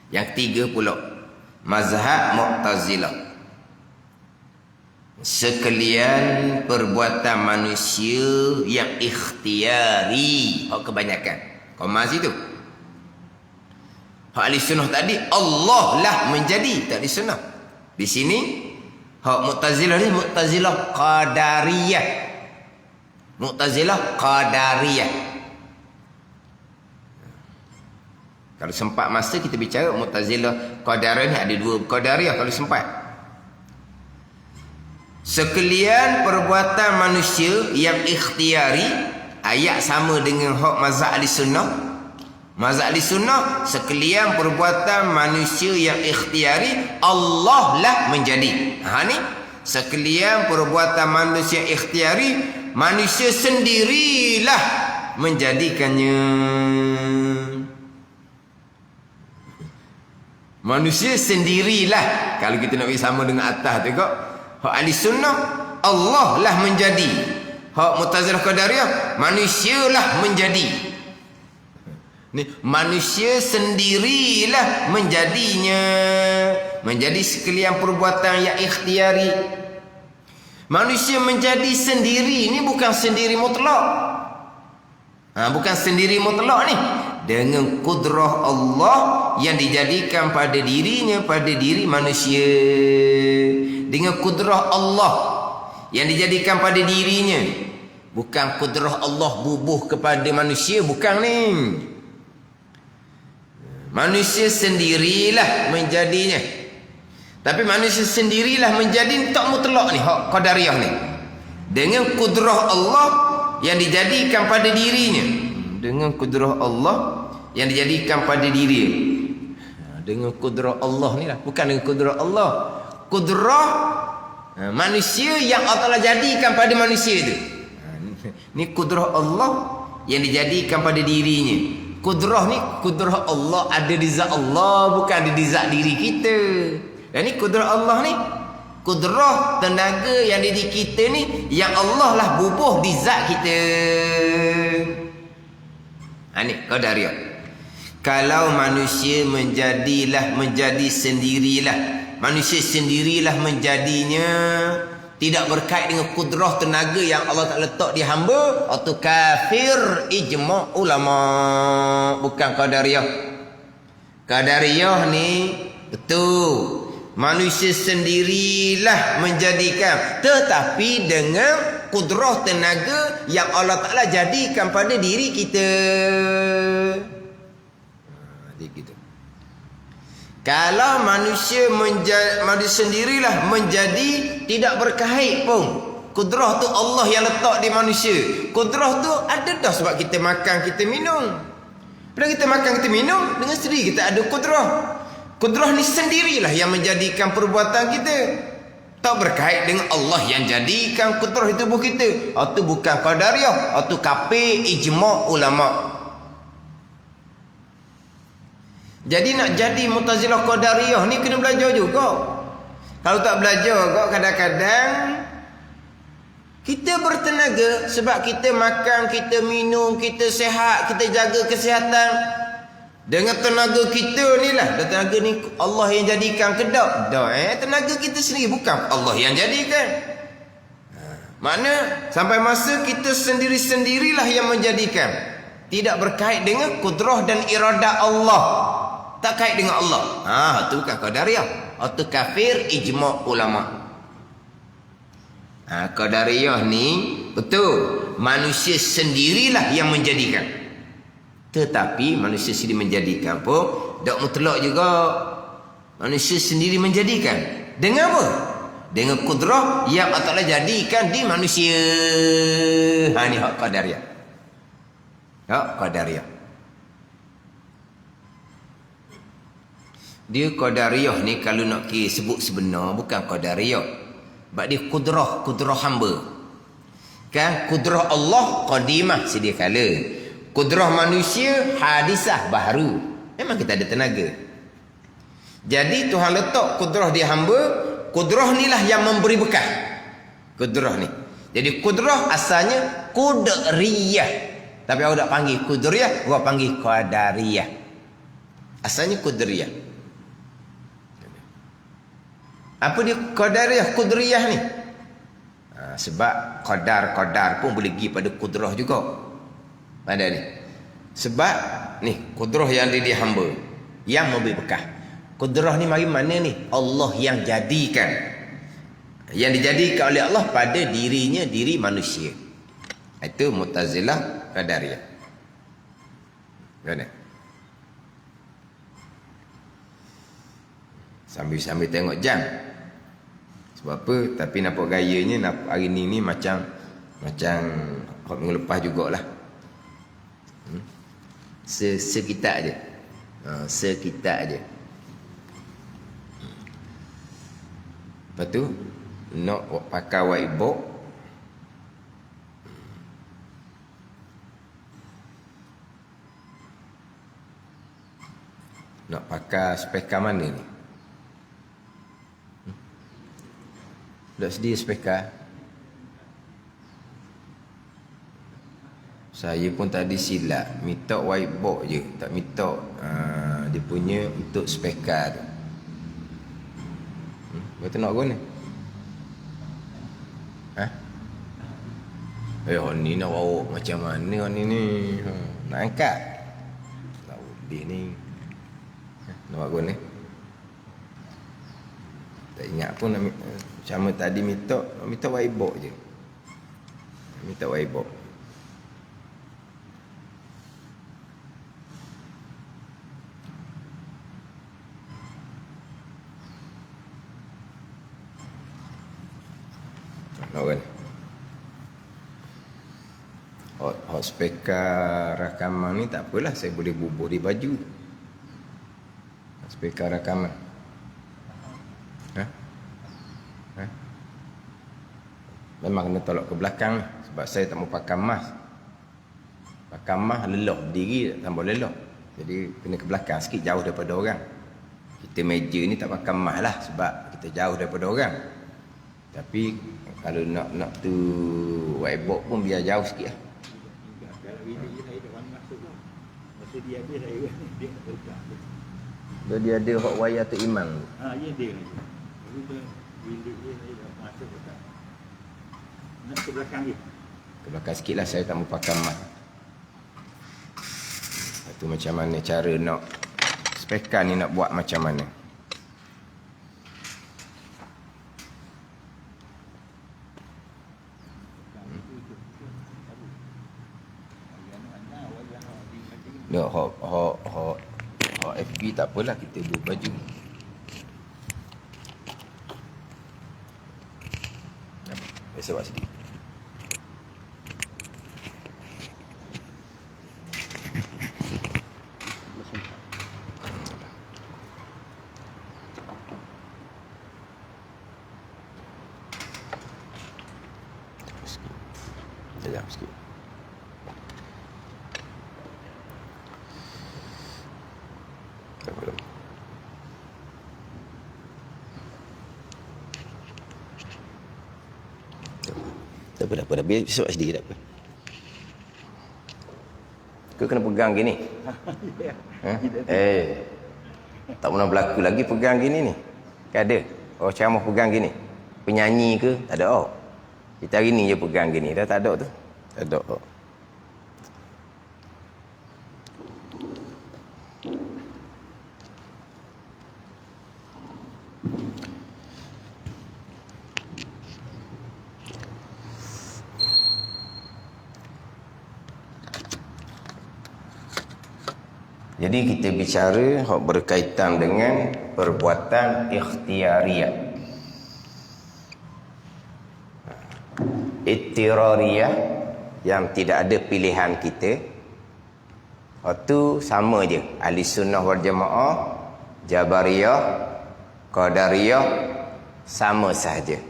Yang ketiga pula, mazhab Mu'tazilah. Sekalian perbuatan manusia yang ikhtiari. Kebanyakan Komaz itu ahli sunnah tadi Allah lah menjadi. Tak ahli sunnah. Di sini Mu'tazilah ni Mu'tazilah Qadariyah. Mu'tazilah Qadariyah. Kalau sempat masa kita bicara Mu'tazilah Qadariyah ni ada dua Qadariyah kalau sempat. Sekalian perbuatan manusia yang ikhtiari, ayat sama dengan hak mazhab ahli sunnah. Mazhab ahli sunnah, sekalian perbuatan manusia yang ikhtiari Allah lah menjadi. Ni sekalian perbuatan manusia ikhtiari, manusia sendirilah menjadikannya. Manusia sendirilah. Kalau kita nak pergi sama dengan atas tu kok, hak ahli sunnah Allah lah menjadi. Hak Mu'tazilah Qadariyah manusialah menjadi. Ni manusia sendirilah menjadinya. Menjadi sekalian perbuatan yang ikhtiari. Manusia menjadi sendiri ni bukan sendiri mutlak. Bukan sendiri mutlak ni. Dengan kudrah Allah yang dijadikan pada dirinya, pada diri manusia. Dengan kudrah Allah yang dijadikan pada dirinya. Bukan kudrah Allah bubuh kepada manusia, bukan ni. Manusia sendirilah menjadinya. Tapi manusia sendirilah menjadi tak mutlak ni hak Qadariyah ni. Dengan kudrah Allah yang dijadikan pada dirinya. Dengan kudrah Allah yang dijadikan pada dirinya. Dengan kudrah Allah ni lah, bukan dengan kudrah Allah. Kudrah manusia yang Allah jadikan pada manusia itu. Ni kudrah Allah yang dijadikan pada dirinya. Kudrah ni, kudrah Allah ada di zat Allah, bukan ada di zat diri kita. Dan ni kudrah Allah ni, kudrah tenaga yang di diri kita ni, yang Allah lah bubuh di zat kita. Ni Qadariyah. Kalau manusia menjadi sendirilah, manusia sendirilah menjadinya, tidak berkait dengan kudrah tenaga yang Allah tak letak di hamba, atau kafir ijma' ulama. Bukan Qadariyah. Qadariyah ni betul manusia sendirilah menjadikan, tetapi dengan kudrah tenaga yang Allah Ta'ala jadikan pada diri kita. Gitu. Kalau manusia sendirilah menjadi, tidak berkait pun. Kudrah tu Allah yang letak di manusia. Kudrah tu ada dah sebab kita makan, kita minum. Bila kita makan, kita minum, dengan sendiri kita ada kudrah. Kudrah ni sendirilah yang menjadikan perbuatan kita. Tak berkait dengan Allah yang jadikan kudrah di tubuh kita. Itu bukan qadariyah, itu kafir ijma' ulama'. Jadi nak jadi Mu'tazilah qadariyah ni kena belajar juga. Kalau tak belajar kok, kadang-kadang kita bertenaga sebab kita makan, kita minum, kita sihat, kita jaga kesihatan. Dengan tenaga kita ni lah. Dan tenaga ni Allah yang jadikan ke tak? Tenaga kita sendiri, bukan Allah yang jadikan. Makna sampai masa kita sendiri-sendirilah yang menjadikan. Tidak berkait dengan kudrah dan iradah Allah. Tak kait dengan Allah. Itu bukan qadariyah. Itu kafir ijma' ulama'. Qadariyah ni betul, manusia sendirilah yang menjadikan. Tetapi manusia sendiri menjadikan pun tak mutlak juga. Manusia sendiri menjadikan. Dengan apa? Dengan kudrah yang Allah Ta'ala jadikan di manusia. Ni hak qadariyah. Hak qadariyah. Dia qadariyah ni kalau nak sebut sebenar bukan qadariyah. Sebab dia kudrah hamba. Kan kudrah Allah qadimah sedia kala. Kudrah manusia hadisah baharu. Memang kita ada tenaga. Jadi Tuhan letak kudrah di hamba, kudrah ni lah yang memberi bekal. Kudrah ni. Jadi kudrah asalnya qudriyah. Tapi awak tak panggil qudriyah, awak panggil qadariyah. Asalnya qudriyah. Apa dia qadariyah, qudriyah ni? Sebab qadar pun boleh pergi pada kudrah juga. Ada ni. Sebab ni kudrah yang ada di hamba yang memberi bekah. Kudrah ni mari mana ni? Allah yang jadikan. Yang dijadikan oleh Allah pada dirinya, diri manusia. Itu Mu'tazilah qadariyah. Mana? Sambil tengok jam. Sebab apa? Tapi nampak gayanya hari ni macam minggu lepas jugalah. Sekitar aje. Sekitar aje. Lepas tu nak pakai whiteboard. Nak pakai speaker mana ni? Tak sedia speaker. Saya pun tadi silap, minta whiteboard je, tak minta dia punya untuk speaker tu. Betul nak guna? Ni nak bawa macam mana ni? Nak angkat? Tak boleh ni. Nak guna? Tak ingat pun nak sama tadi minta whiteboard je. Minta whiteboard. Nak kan? Hot speaker rakaman ni tak apalah, saya boleh bubuh di baju. Speaker rakaman. Memang kena tolak ke belakang ni. Sebab saya tak mau pakai mask. Pakai mask lelah berdiri, tambah lelah. Jadi kena ke belakang sikit, jauh daripada orang. Kita meja ni tak pakai mask lah, sebab kita jauh daripada orang. Tapi kalau nak tu whiteboard pun biar jauh sikit lah. Dia ada hot wire tu imam. Ya dia. Bila dia dah masuk dekat. Nak ke belakang dia. Ke belakang sikit lah, saya tak mau pakai mat. Itu macam mana cara nak speaker ni nak buat macam mana. Nak hot FB tak apalah, kita buat baju. Biasa buat sedikit. Sekejap sikit. Belum. Tak apa. Biar besok sedikit tak apa. Kau kena pegang gini. Tak pernah berlaku lagi pegang gini ni. Kan ada? Oh, ceramah pegang gini. Penyanyi ke? Tak ada. Oh. Kita hari ni je pegang gini. Dah tak ada tu. Tak ada. Oh. Jadi kita bicara berkaitan dengan perbuatan ikhtiariyah. Ittirariyah yang tidak ada pilihan kita. Itu sama je. Ahli sunnah wal jamaah, Jabariyah, Qadariyah sama sahaja.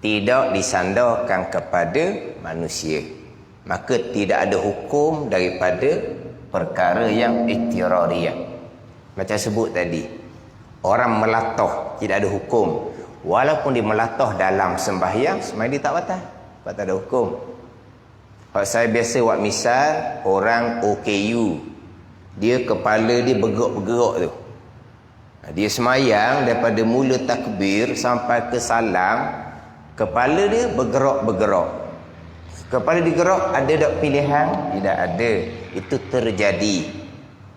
Tidak disandarkan kepada manusia. Maka tidak ada hukum daripada perkara yang ittirariyah. Macam sebut tadi, orang melatoh tidak ada hukum. Walaupun dia melatoh dalam sembahyang, sembahyang dia tak batal. Sebab tak ada hukum. Kalau saya biasa buat misal, orang OKU, dia kepala dia bergerak-bergerak tu. Dia sembahyang daripada mula takbir sampai ke salam, kepala dia bergerak-bergerak. Kepala digerak, ada tak pilihan? Tidak ada. Itu terjadi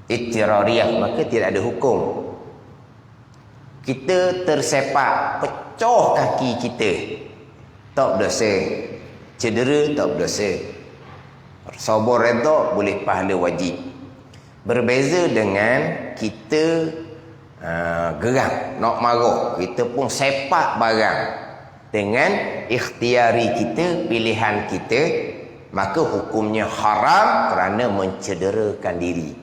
ittirariyah, maka tidak ada hukum. Kita tersepak, pecah kaki kita, tak berdosa. Cedera tak berdosa. Sabar redha boleh pahala wajib. Berbeza dengan kita geram, nak marah, kita pun sepak barang. Dengan ikhtiari kita, pilihan kita, maka hukumnya haram kerana mencederakan diri.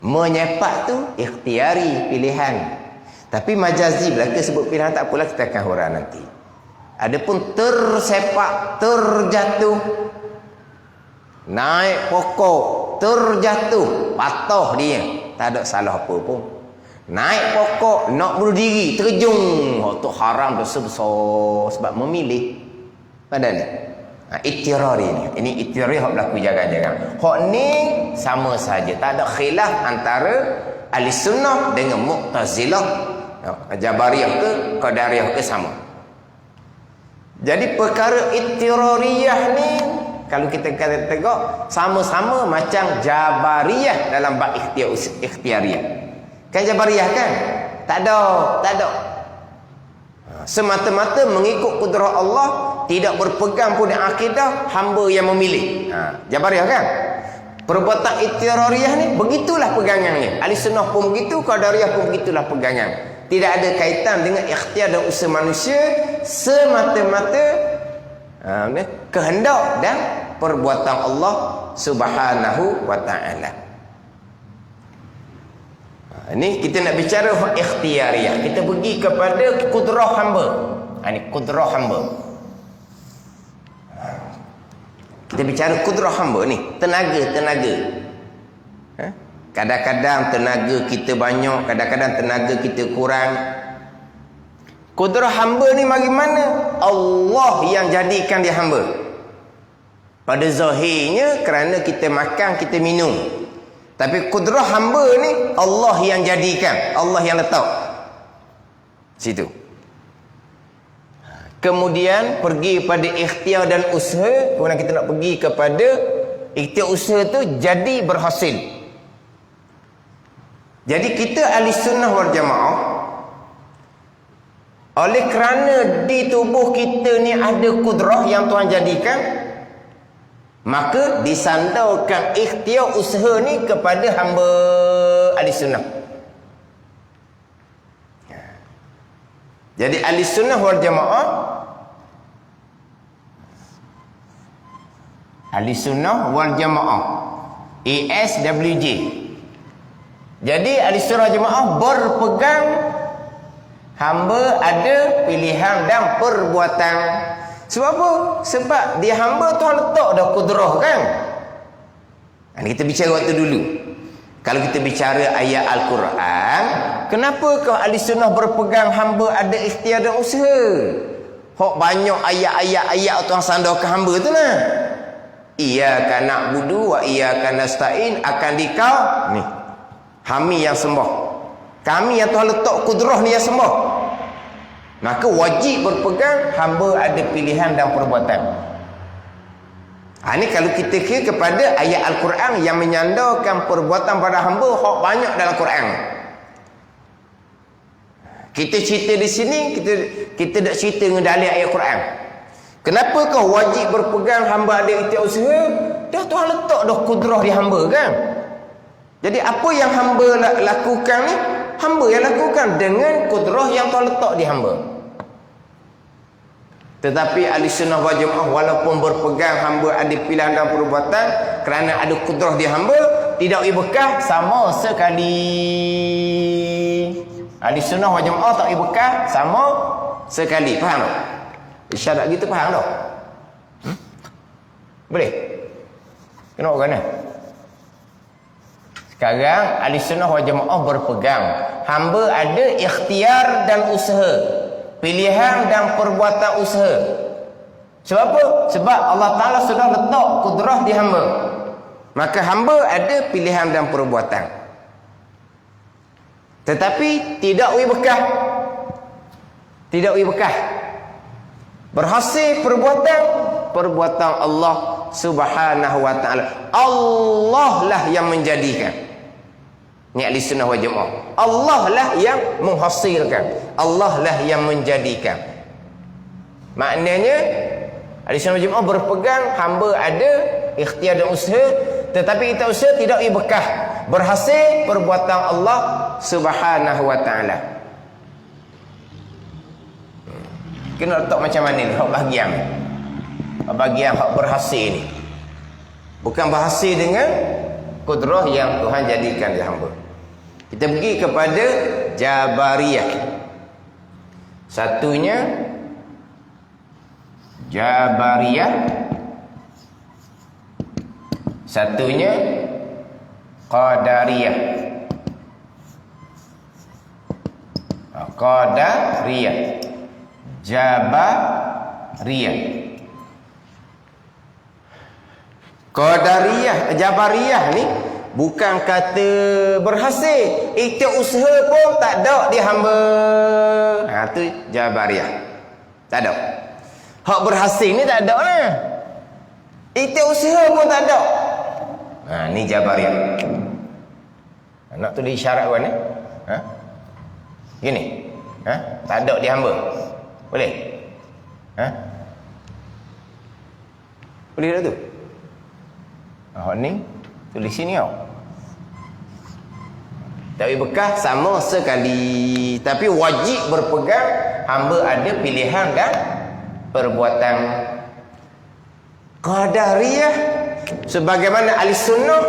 Menyepak tu ikhtiari, pilihan. Tapi majazi belaka sebut pilihan, tak apalah, kita akan huraikan nanti. Adapun tersepak, terjatuh, naik pokok, terjatuh, patah dia, tak ada salah apa pun. Naik pokok, nak bunuh diri, terjung, tu haram, dosa besar. Sebab memilih. Padahal ni ittirari ni, ini ittirari hak berlaku jarang-jarang. Hak ni sama saja, tak ada khilaf antara ahli sunnah dengan mu'tazilah, jabariyah ke qadariyah ke sama. Jadi perkara ittirariyah ni, kalau kita kata tegak, sama-sama macam jabariyah dalam bab ikhtiariyah. Kan jabariyah kan? Tak ada. Semata-mata mengikut kudrah Allah, tidak berpegang pun dengan akidah hamba yang memilih. Jabariyah kan? Perbuatan ittirariyah ni begitulah pegangannya. Ahli sunnah pun begitu, qadariyah pun begitulah pegangan. Tidak ada kaitan dengan ikhtiar dan usaha manusia, semata-mata kehendak dan perbuatan Allah Subhanahu wa ta'ala. Ini kita nak bicara ikhtiariyah. Kita pergi kepada kudrah hamba. Ini kudrah hamba. Kita bicara kudrah hamba ni, tenaga. Kadang-kadang tenaga kita banyak, kadang-kadang tenaga kita kurang. Kudrah hamba ni bagaimana? Allah yang jadikan dia hamba. Pada zahirnya kerana kita makan, kita minum. Tapi kudrah hamba ni Allah yang jadikan, Allah yang letak situ. Kemudian pergi pada ikhtiar dan usaha. Kemudian kita nak pergi kepada ikhtiar usaha tu jadi berhasil. Jadi kita ahli sunnah wal jamaah, oleh kerana di tubuh kita ni ada kudrah yang Tuhan jadikan, maka disandarkan ikhtiar usaha ni kepada hamba ahli sunnah. Jadi ahli sunnah wal jamaah, ahli sunnah wal jamaah, ASWJ. Jadi ahli sunnah jamaah berpegang hamba ada pilihan dan perbuatan. Sebab apa? Sebab dia hamba Tuhan letak dah kudrah kan. Kita bicara waktu dulu. Kalau kita bicara ayat Al-Quran, kenapa kau ahli sunnah berpegang hamba ada ikhtiar dan usaha? Hok banyak ayat-ayat Tuhan sandarkan hamba tu lah. Iyyaka na'budu wa iyyaka nasta'in akan dikau ni. Kami yang sembah. Kami yang Tuhan letak kudrah ni yang sembah. Maka wajib berpegang hamba ada pilihan dan perbuatan. Ini kalau kita kira kepada ayat Al-Quran yang menyandarkan perbuatan pada hamba hak banyak dalam Quran. Kita cerita di sini, kita tak cerita dengan dalil ayat Quran. Kenapa kau wajib berpegang hamba ada ikhtiar usaha? Dah Tuhan letak dah kudrah di hamba kan. Jadi apa yang hamba lakukan ni, hamba yang lakukan dengan kudrah yang Tuhan letak di hamba. Tetapi ahli sunnah wal jamaah walaupun berpegang hamba ada pilihan dan perbuatan kerana ada kudrah di hamba, tidak ibekah sama sekali. Ahli sunnah wal jamaah tak ibekah sama sekali. Faham tak? Isyarat gitu faham tak? Boleh? Kena orang ni. Sekarang ahli sunnah wal jamaah berpegang hamba ada ikhtiar dan usaha, pilihan dan perbuatan usaha. Sebab apa? Sebab Allah Ta'ala sudah letak kudrah di hamba. Maka hamba ada pilihan dan perbuatan. Tetapi tidak wibekah. Tidak wibekah. Berhasil perbuatan Allah Subhanahu wa Ta'ala. Allah lah yang menjadikan. Ni ahli sunnah wal jamaah. Allah lah yang menghasilkan. Allah lah yang menjadikan. Maknanya ahli sunnah wal jamaah berpegang hamba ada ikhtiar dan usaha, tetapi kita usaha tidak ibekah. Berhasil perbuatan Allah Subhanahu wa Ta'ala. Kena letak macam mana ni hak bahagian. Bahagian hak berhasil ni. Bukan berhasil dengan kudrah yang Tuhan jadikan di hamba. Kita pergi kepada Jabariyah. Satunya Jabariyah. Satunya Qadariyah. Qadariyah. Jabariyah. Qadariyah, Jabariyah ni bukan kata berhasil, ikhtiar usaha pun tak ada di hamba. Tu Jabariyah. Tak ada. Hak berhasil ni tak ada lah. Ikhtiar usaha pun tak ada. Ni Jabariyah. Nak tulis isyarat kan ni? Gini. Tak ada di hamba. Boleh? Boleh tak tu? Ni tulis sini tau. Tapi bekah sama sekali. Tapi wajib berpegang hamba ada pilihan dan perbuatan. Qadariyah sebagaimana ahli sunnah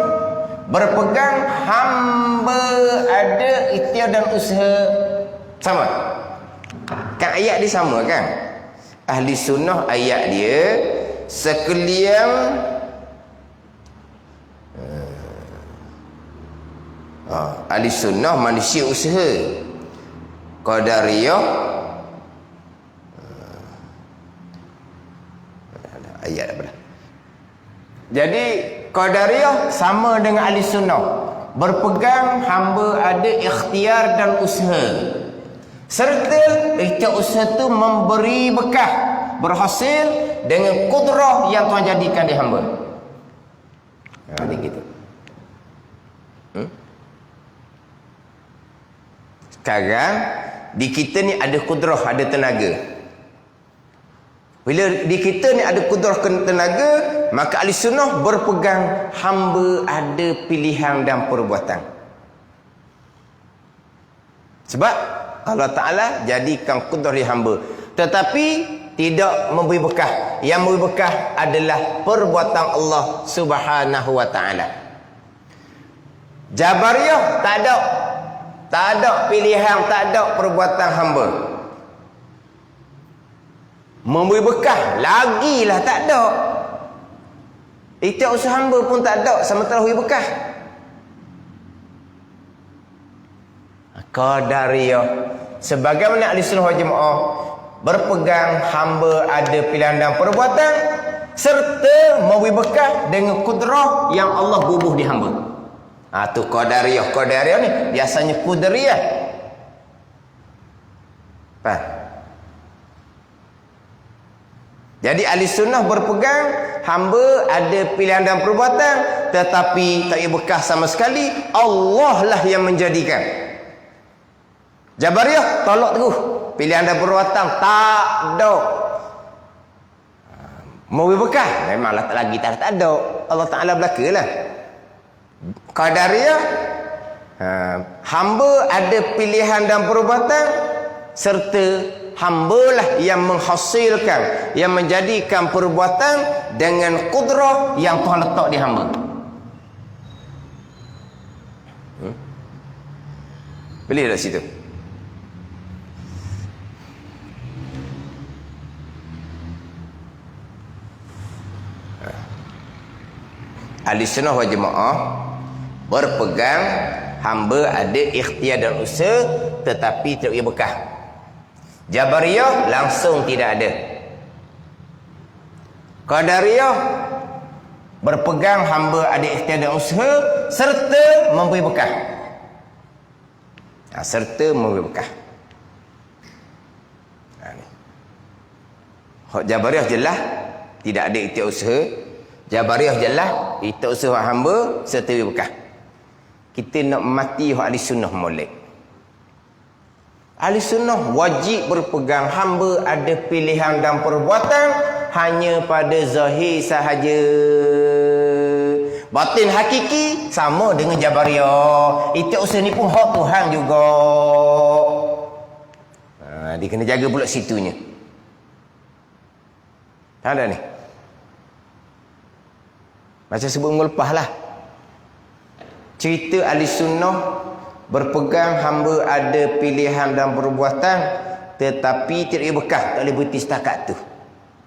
berpegang hamba ada ikhtiar dan usaha. Sama. Kan ayat dia sama kan? Ahli sunnah ayat dia sekalian ahli sunnah manusia usaha. Qadariyah ayat apa dah? Jadi Qadariyah sama dengan ahli sunnah, berpegang hamba ada ikhtiar dan usaha, serta ikhtiar usaha tu memberi bekah, berhasil dengan kudrah yang Tuhan jadikan di hamba. Ni gitu. Sekarang di kita ni ada kudrah, ada tenaga. Bila di kita ni ada kudrah tenaga, maka ahli sunnah berpegang hamba ada pilihan dan perbuatan. Sebab Allah Ta'ala jadikan kudrah di hamba, tetapi tidak memberi bekah. Yang memberi bekah adalah perbuatan Allah Subhanahu wa Ta'ala. Jabariyah tak ada pilihan, tak ada perbuatan hamba. Memberi bekah lagilah tak ada. Ikhtiar usaha hamba pun tak ada sementara beri bekah. Qadariyah sebagaimana ahli sunnah wal jamaah berpegang hamba ada pilihan dan perbuatan serta memberi bekah dengan kudrah yang Allah bubuh di hamba. Tu Qadariyah. Qadariyah ni biasanya Qudrayah. Faham? Jadi ahli sunnah berpegang hamba ada pilihan dan perbuatan tetapi tak ada bekah sama sekali. Allah lah yang menjadikan. Jabariyah tolak teguh pilihan dan perbuatan tak ada. Mau bekah memanglah tak lagi tak ada. Allah Taala belakalah. Qadariyah hamba ada pilihan dan perbuatan serta hambalah yang menghasilkan, yang menjadikan perbuatan dengan kudrah yang Tuhan letak di hamba. Boleh tak situ? Ahli sunnah wal jamaah berpegang hamba ada ikhtiar dan usaha tetapi tidak ada bekah. Jabariyah langsung tidak ada. Qadariyah berpegang hamba ada ikhtiar dan usaha serta memberi bekah. Serta memberi bekah. Jabariyah jelas tidak ada ikhtiar usaha. Jabariyah jelas ikhtiar usaha hamba serta memberi bekah. Kita nak mati ahli sunnah molek. Ahli sunnah wajib berpegang hamba ada pilihan dan perbuatan hanya pada zahir sahaja. Batin hakiki sama dengan Jabariyah. Ikhtiar usaha ni pun hak Tuhan juga. Dia kena jaga pula situnya. Ada ni. Macam sebut minggu lepas lah. Cerita ahli sunnah berpegang hamba ada pilihan dan perbuatan tetapi tidak bekah, tak boleh berhenti setakat tu.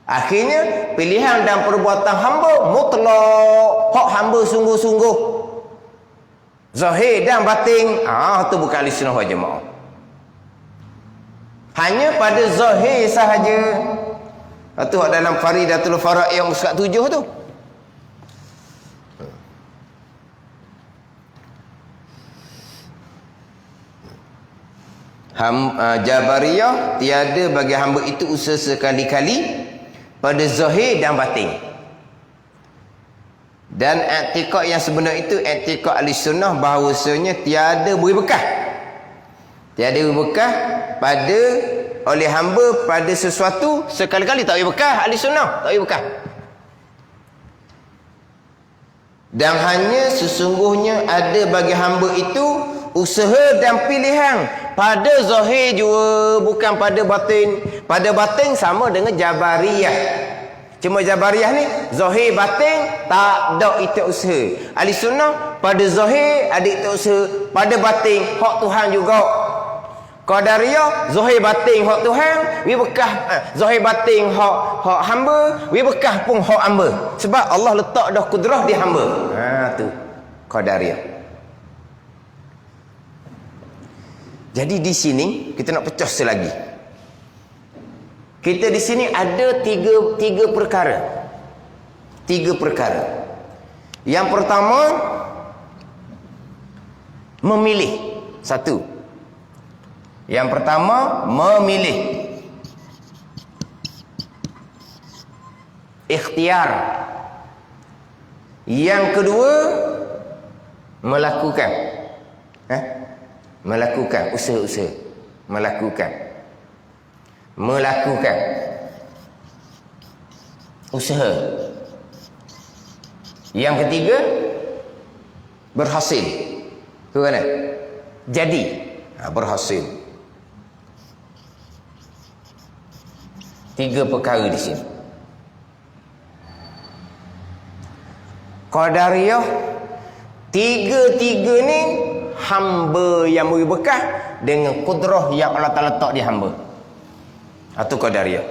Akhirnya pilihan dan perbuatan hamba mutlak, hak hamba sungguh-sungguh, zahir dan batin. Tu bukan ahli sunnah wal jamaah. Hanya pada zahir sahaja. Itu hak dalam Faridatul Faraid yang surat 7 tu. Jabariyah tiada bagi hamba itu usaha sekali-kali pada zahir dan batin. Dan i'tiqad yang sebenar itu i'tiqad ahli sunnah bahawasanya tiada beri bekah. Tiada beri bekah pada oleh hamba pada sesuatu sekali-kali tak beri bekah ahli sunnah, tak beri bekah. Dan hanya sesungguhnya ada bagi hamba itu usaha dan pilihan pada zahir juga, bukan pada batin. Pada batin sama dengan Jabariyah. Cuma Jabariyah ni zahir batin tak ada ikhtiar usaha. Ahli sunnah pada zahir ada ikhtiar usaha, pada batin hak Tuhan juga. Qadariyah zahir batin hak Tuhan, wi bekah zahir batin hak hamba, wi bekah pun hak hamba. Sebab Allah letak dah kudrah di hamba. Tu Qadariyah. Jadi di sini kita nak pecah selagi. Kita di sini ada tiga perkara. Tiga perkara. Yang pertama memilih. Satu. Yang pertama memilih. Ikhtiar. Yang kedua melakukan. Melakukan usaha-usaha, melakukan usaha. Yang ketiga berhasil. Tu kan? Jadi berhasil. Tiga perkara di sini. Qadariyah tiga-tiga ni hamba yang memberi bekah dengan kudrah yang Allah Ta'ala letak di hamba. Itu Qadariyah.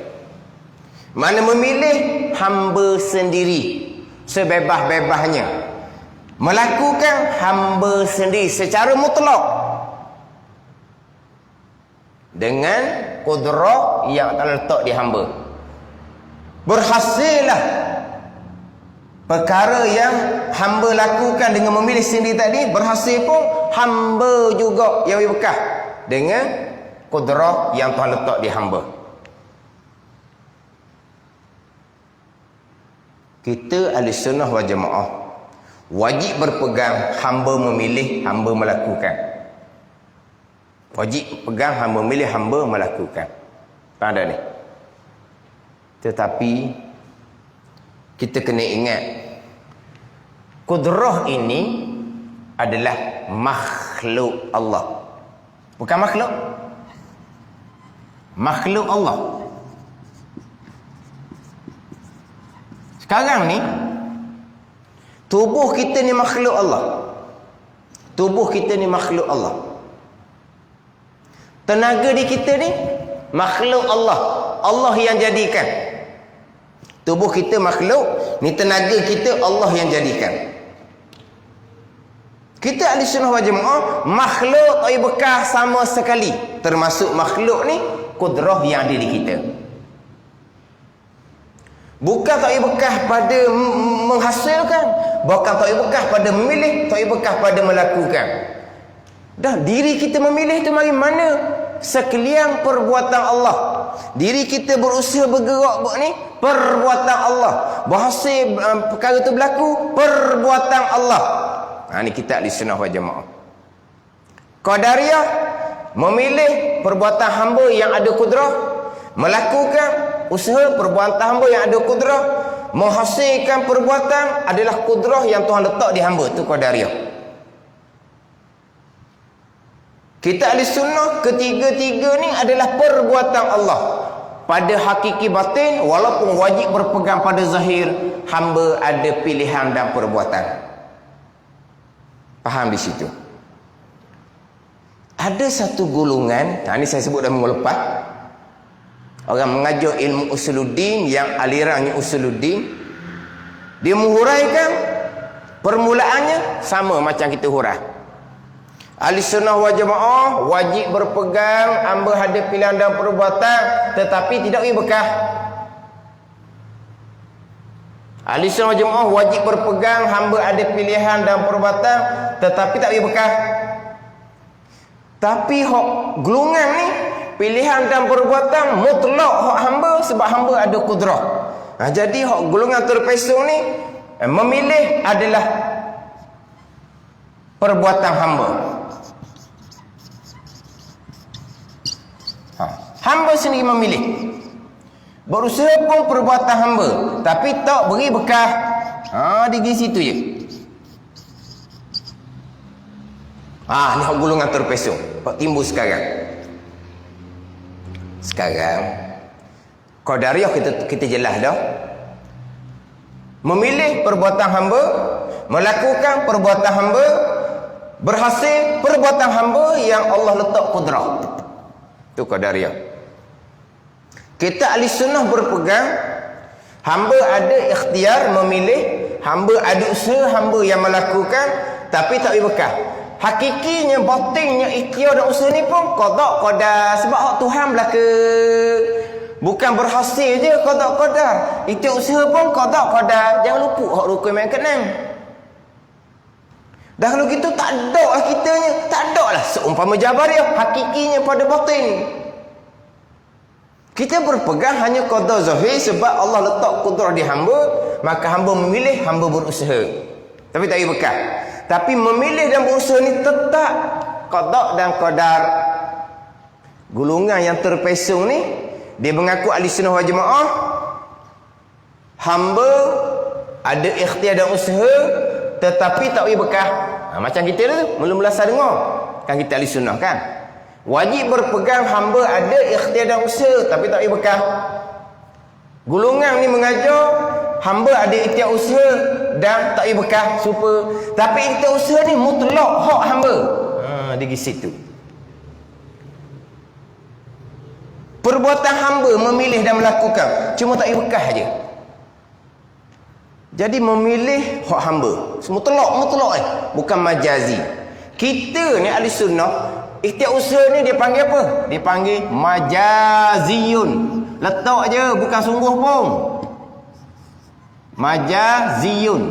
Mana memilih hamba sendiri sebebas-bebasnya. Melakukan hamba sendiri secara mutlak. Dengan kudrah yang terletak di hamba. Berhasillah perkara yang hamba lakukan dengan memilih sendiri tadi, berhasil pun hamba juga yang berkah dengan kudrah yang Tuhan letak di hamba. Kita ahli sunnah wal jamaah wajib berpegang hamba memilih, hamba melakukan. Wajib pegang hamba memilih, hamba melakukan. Faham tak ni? Tetapi kita kena ingat kudrah ini adalah makhluk Allah. Bukan makhluk. Makhluk Allah. Sekarang ni tubuh kita ni makhluk Allah. Tubuh kita ni makhluk Allah. Tenaga di kita ni makhluk Allah. Allah yang jadikan. Tubuh kita makhluk, ni tenaga kita Allah yang jadikan. Kita ahli sunnah wal jamaah makhluk tak bekas sama sekali. Termasuk makhluk ni kudrah yang ada di kita. Bukan tak bekas pada menghasilkan, bukan tak bekas pada memilih, tak bekas pada melakukan. Dah diri kita memilih tu mari mana? Sekalian perbuatan Allah. Diri kita berusaha bergerak buat ni perbuatan Allah. Berhasil perkara tu berlaku perbuatan Allah. Ni kita ahli sunnah wal jamaah. Qadariyah memilih perbuatan hamba yang ada kudrah, melakukan usaha perbuatan hamba yang ada kudrah, menghasilkan perbuatan adalah kudrah yang Tuhan letak di hamba. Tu Qadariyah. Kita ahli sunnah ketiga-tiga ni adalah perbuatan Allah. Pada hakiki batin, walaupun wajib berpegang pada zahir, hamba ada pilihan dan perbuatan. Faham di situ? Ada satu golongan, ini saya sebut dah minggu lepas, orang mengajar ilmu usuluddin yang alirannya usuluddin, dia menghuraikan permulaannya sama macam kita hurai. Ahli sunnah wal jamaah wajib berpegang hamba ada pilihan dan perbuatan, tetapi tidak beri bekah. Ahli sunnah wal jamaah wajib berpegang hamba ada pilihan dan perbuatan, tetapi tak beri bekah. Tapi hak golongan ni pilihan dan perbuatan mutlak hak hamba sebab hamba ada kudrah. Jadi hak golongan terpesong ni memilih adalah perbuatan hamba. Hamba sendiri memilih. Berusaha pun perbuatan hamba, tapi tak beri bekah. Di situ je. Ni hak golongan terpesong. Hak timbul sekarang. Sekarang Qadariyah kita jelas dah. Memilih perbuatan hamba, melakukan perbuatan hamba, berhasil perbuatan hamba yang Allah letak kudrah. Itu Qadariyah. Kita ahli sunnah berpegang hamba ada ikhtiar memilih, hamba ada usaha, hamba yang melakukan, tapi tak beri bekah. Hakikinya, batinnya ikhtiar dan usaha ni pun qada qadar, sebab hak Tuhan belaka. Bukan berhasil je qada qadar. Ikhtiar usaha pun qada qadar. Jangan lupa hak rukun yang keenam. Dah kalau gitu tak ada lah kitanya, tak ada lah seumpama Jabariyah hakikinya pada batin. Kita berpegang hanya qada zahir sebab Allah letak kudrah di hamba, maka hamba memilih, hamba berusaha. Tapi tak ada bekal. Tapi memilih dan berusaha ni tetap qada dan qadar. Golongan yang terpesong ni dia mengaku ahli sunnah wal jamaah, hamba ada ikhtiar dan usaha tetapi tak beri bekah. Macam kita tu mula-mula saya dengar kan, kita ahli sunnah kan, wajib berpegang hamba ada ikhtiar dan usaha tapi tak beri bekah. Golongan ni mengajar hamba ada ikhtiar usaha dan tak beri bekah super, tapi ikhtiar usaha ni mutlak hak hamba. Di situ Perbuatan hamba memilih dan melakukan, cuma tak bekas aja. Jadi memilih hak hamba, mutlak bukan majazi. Kita ni ahli sunnah, ikhtiar usaha ni dia panggil apa? Dia panggil majaziyun. Letak je, bukan sungguh pun. Majaziyun.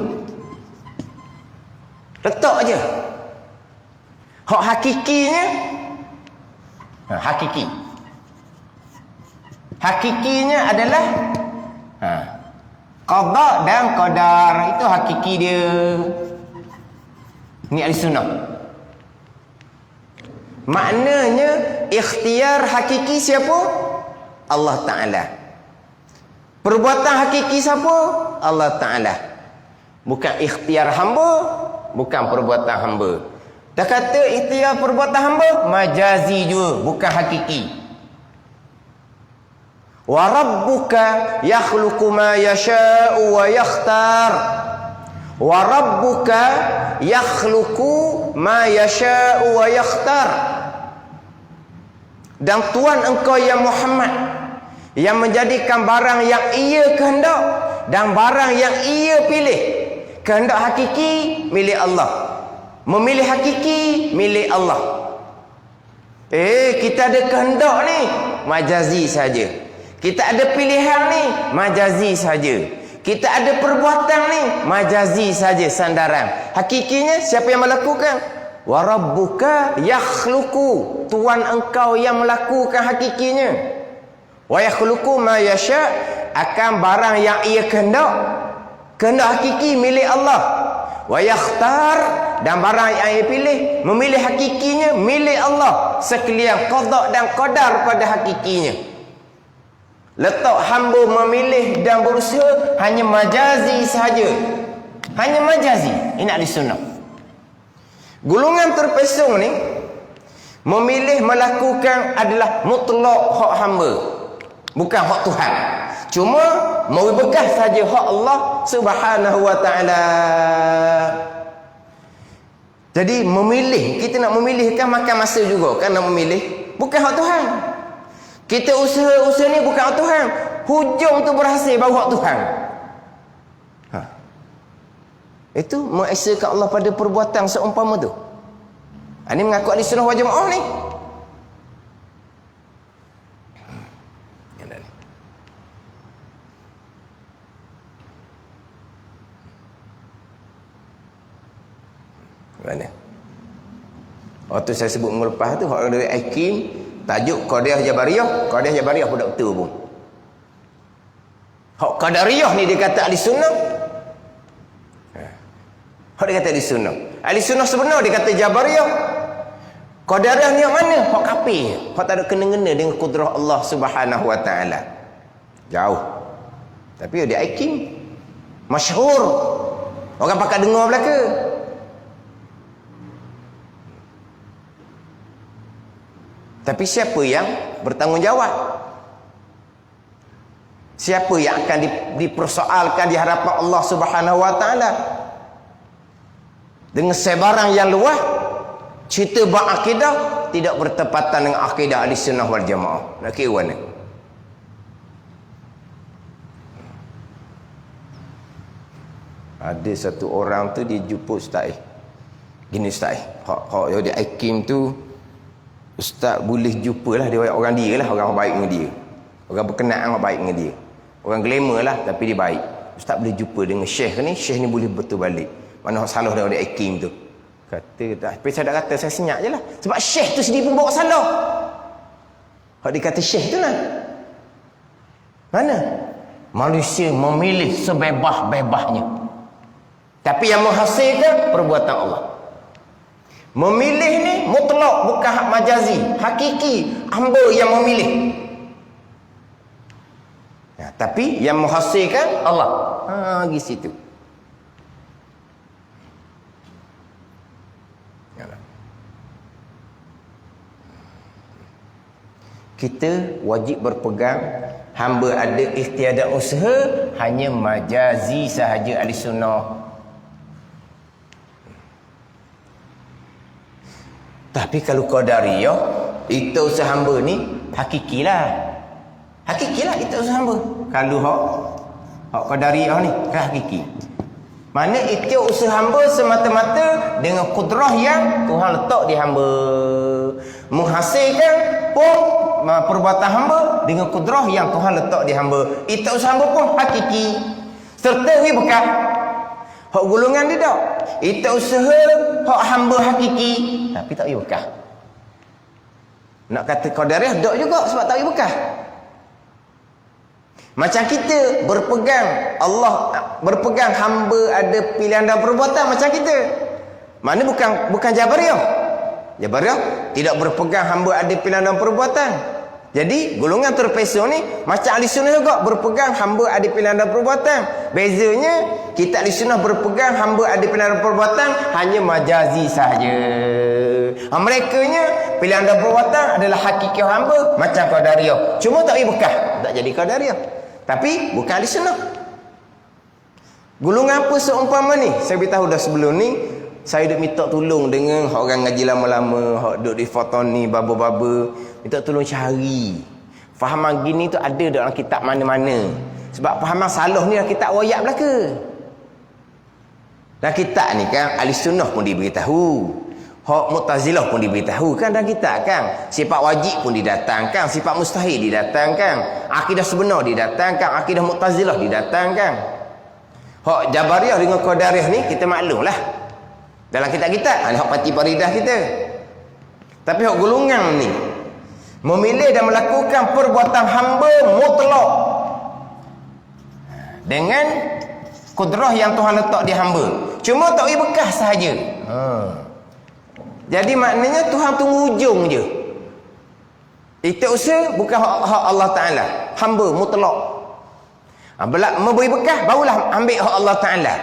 Letak je. Hak hakikinya hakiki. Hakikinya adalah qada dan qadar. Itu hakiki dia. Ni ahli sunnah. Maknanya ikhtiar hakiki siapa? Allah Ta'ala. Perbuatan hakiki siapa? Allah Ta'ala. Bukan ikhtiar hamba, bukan perbuatan hamba. Dah kata ikhtiar perbuatan hamba, majazi juga, bukan hakiki. Wa rabbuka yakhluqu ma yasha'u wa yakhtar. Wa rabbuka yakhluqu ma yasha'u wa yakhtar. Dan Tuhan engkau ya Muhammad yang menjadikan barang yang ia kehendak dan barang yang ia pilih. Kehendak hakiki milik Allah. Memilih hakiki milik Allah. Kita ada kehendak ni, majazi saja. Kita ada pilihan ni, majazi saja. Kita ada perbuatan ni, majazi saja sandaran. Hakikinya siapa yang melakukan? Wa rabbuka yakhluqu. Tuhan engkau yang melakukan hakikinya. Wa yakhluqu ma yasha, akan barang yang ia kehendak. Kehendak hakiki milik Allah. Wa yakhtar, dan barang yang ia pilih, memilih hakikinya milik Allah. Sekalian qada dan qadar pada hakikinya. Letak hamba memilih dan berusaha hanya majazi sahaja. Hanya majazi. Ini ahli sunnah. Golongan terpesong ni memilih melakukan adalah mutlak hak hamba, bukan hak Tuhan. Cuma mau bekas saja hak Allah Subhanahu wa taala. Jadi memilih, kita nak memilih kan makan masa juga kan, nak memilih bukan hak Tuhan. Kita usaha ni bukan hak Tuhan. Hujung tu berhasil baru hak Tuhan. Itu mengesakan Allah pada perbuatan seumpama tu. Ini mengaku ahli sunnah wal jamaah ni. Mana? Waktu saya sebut minggu lepas tu, hak dari Hakim, tajuk Qadiyah Jabariyah. Qadiyah Jabariyah pun tak betul pun. Hak Qadariyah ni dia kata ahli sunnah. Hak dia kata ahli sunnah. Ahli sunnah sebenar dia kata Jabariyah. Qadariyah ni yang mana? Hak kafir. Hak tak ada kena-kena dengan kudrah Allah Subhanahu wa taala. Jauh. Tapi dia Hakim. Masyhur. Orang pakat dengar belaka. Tapi siapa yang bertanggungjawab? Siapa yang akan dipersoalkan di hadapan Allah Subhanahu wa taala? Dengan sebarang yang luas, cerita bab akidah tidak bertepatan dengan akidah Ahlussunnah wal Jamaah. Nak kira mana? Ada satu orang tu dia jumpa ustaz. Gini ustaz, hak dia Hakim tu, ustaz boleh jumpalah dia orang dia lah, orang baik dengan dia. Orang berkenaan orang baik dengan dia. Orang glamour lah tapi dia baik. Ustaz boleh jumpa dengan syekh ni, syekh ni boleh betul balik. Mana salah dia orang Hakim tu. Kata dah, tapi saya dah kata saya senyap je lah. Sebab syekh tu sendiri pun bawa salah. Hak dia kata syekh tu lah. Mana? Manusia memilih sebebas-bebasnya. Tapi yang menghasilkan perbuatan Allah. Memilih ni mutlak, bukan hak majazi. Hakiki, hamba yang memilih. Ya, tapi yang menghasilkan Allah. Di situ. Kita wajib berpegang, hamba ada ikhtiar dan usaha, hanya majazi sahaja ahli sunnah. Tapi kalau Qadariyah, itu usaha hamba ni hakikilah. Hakiki lah itu usaha hamba. Kalau hak qadariyah ni kan hakiki. Mana itu usaha hamba semata-mata dengan kudrah yang Tuhan letak di hamba. Menghasilkan pun perbuatan hamba dengan kudrah yang Tuhan letak di hamba. Itu usaha hamba pun hakiki. Serta bekah. Hak golongan dia tak. Itu usaha hak hamba hakiki. Tapi tak bekah. Nak kata qadariyah tak juga sebab tak bekah. Macam kita berpegang Allah, berpegang hamba ada pilihan dan perbuatan macam kita. Mana bukan Jabariyah. Jabariyah tidak berpegang hamba ada pilihan dan perbuatan. Jadi golongan terpesong ni macam ahli sunnah juga berpegang hamba ada pilihan dan perbuatan. Bezanya kita ahli sunnah berpegang hamba ada pilihan dan perbuatan hanya majazi sahaja. Merekanya pilihan dan perbuatan adalah hakiki hamba macam qadariyah. Cuma tak bekah, tak jadi qadariyah. Tapi bukan ahli sunnah. Golongan apa seumpama ni? Saya beritahu dah sebelum ni, saya duk minta tolong dengan orang ngaji lama-lama, hak duk di Fatoni, baba-baba, minta tolong cari. Fahaman gini tu ada dalam kitab mana-mana. Sebab fahaman salah ni dalam kitab wayak belaka. Dan kitab ni kan ahli sunnah pun diberitahu. Hak Mu'tazilah pun diberitahu kan dalam kitab kan. Sifat wajib pun didatangkan, sifat mustahil didatangkan, akidah sebenar didatangkan, akidah Mu'tazilah didatangkan. Hak Jabariyah dengan Qadariyah ni kita maklumlah. Dalam kitab-kitab hak parti paridah kita. Tapi hak golongan ni memilih dan melakukan perbuatan hamba mutlak dengan kudrah yang Tuhan letak di hamba. Cuma tak boleh bekas sahaja. Jadi maknanya Tuhan tunggu ujung je. Itu usaha bukan hak Allah Ta'ala. Hamba mutlak. Bila memberi bekas barulah ambil hak Allah Ta'ala.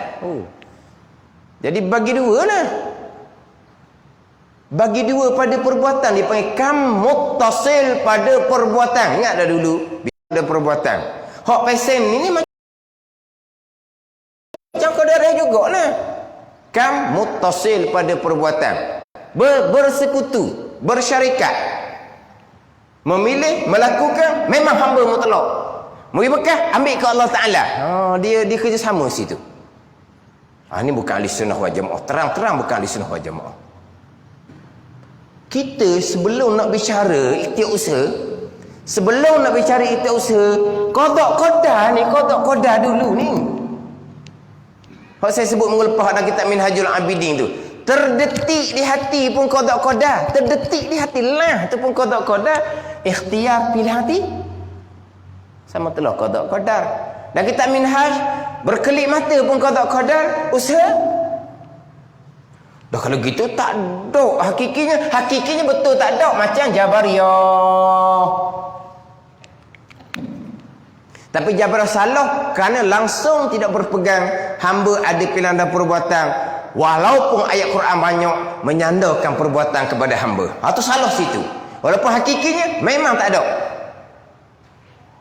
Jadi bagi dua lah. Bagi dua pada perbuatan dipanggil kam muttasil pada perbuatan. Ingat dah dulu pada perbuatan. Hak pesen ni macam qadariyah jugalah. Kam muttasil pada perbuatan. Bersekutu, bersyarikat, memilih, melakukan, memang hamba mutlak. Memberi bekas, ambil ke Allah Ta'ala. Dia kerjasama situ. Ini bukan ahli sunnah wal jamaah. Terang-terang bukan ahli sunnah wal jamaah. Kita sebelum nak bicara ikhtiar usaha, sebelum nak bicara ikhtiar usaha, qada dulu ni. Hak saya sebut minggu lepas dalam kitab Minhajul Abidin tu. Terdetik di hati pun qada. Terdetik di hati lah tu pun qada. Ikhtiar pilih hati sama telah qada. Dan kita Minhaj berkelip mata pun qada. Usaha. Dah kalau gitu tak ada hakikinya betul tak ada macam Jabariyah. Tapi Jabariyah salah kerana langsung tidak berpegang hamba ada pilihan dan perbuatan. Walaupun ayat Quran banyak menyandarkan perbuatan kepada hamba. Itu salah situ. Walaupun hakikinya memang tak ada.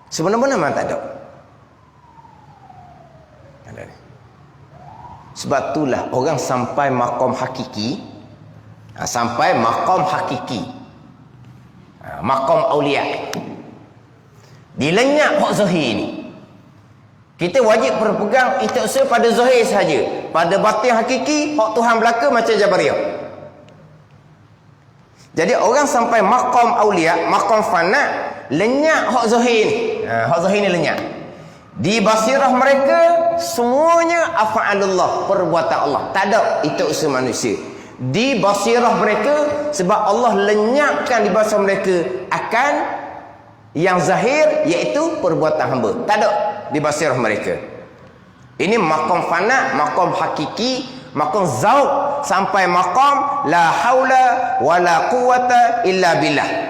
Sebenarnya memang tak ada. Sebab itulah orang sampai maqam hakiki. Sampai maqam hakiki. Maqam awliya. Dilenyap hak zahir ni. Kita wajib berpegang ikhtiar pada zahir sahaja. Pada batin hakiki, hak Tuhan belaka macam Jabariyah. Jadi orang sampai maqam awliya, maqam fana, lenyap hak zahir ni. Hak zahir ni lenyap. Di basirah mereka semuanya af'alullah, perbuatan Allah. Tak ada itu usaha manusia. Di basirah mereka sebab Allah lenyapkan di basirah mereka akan yang zahir iaitu perbuatan hamba. Tak ada di basirah mereka. Ini maqam fana, maqam hakiki, maqam zauq sampai maqam la haula wala quwata illa billah.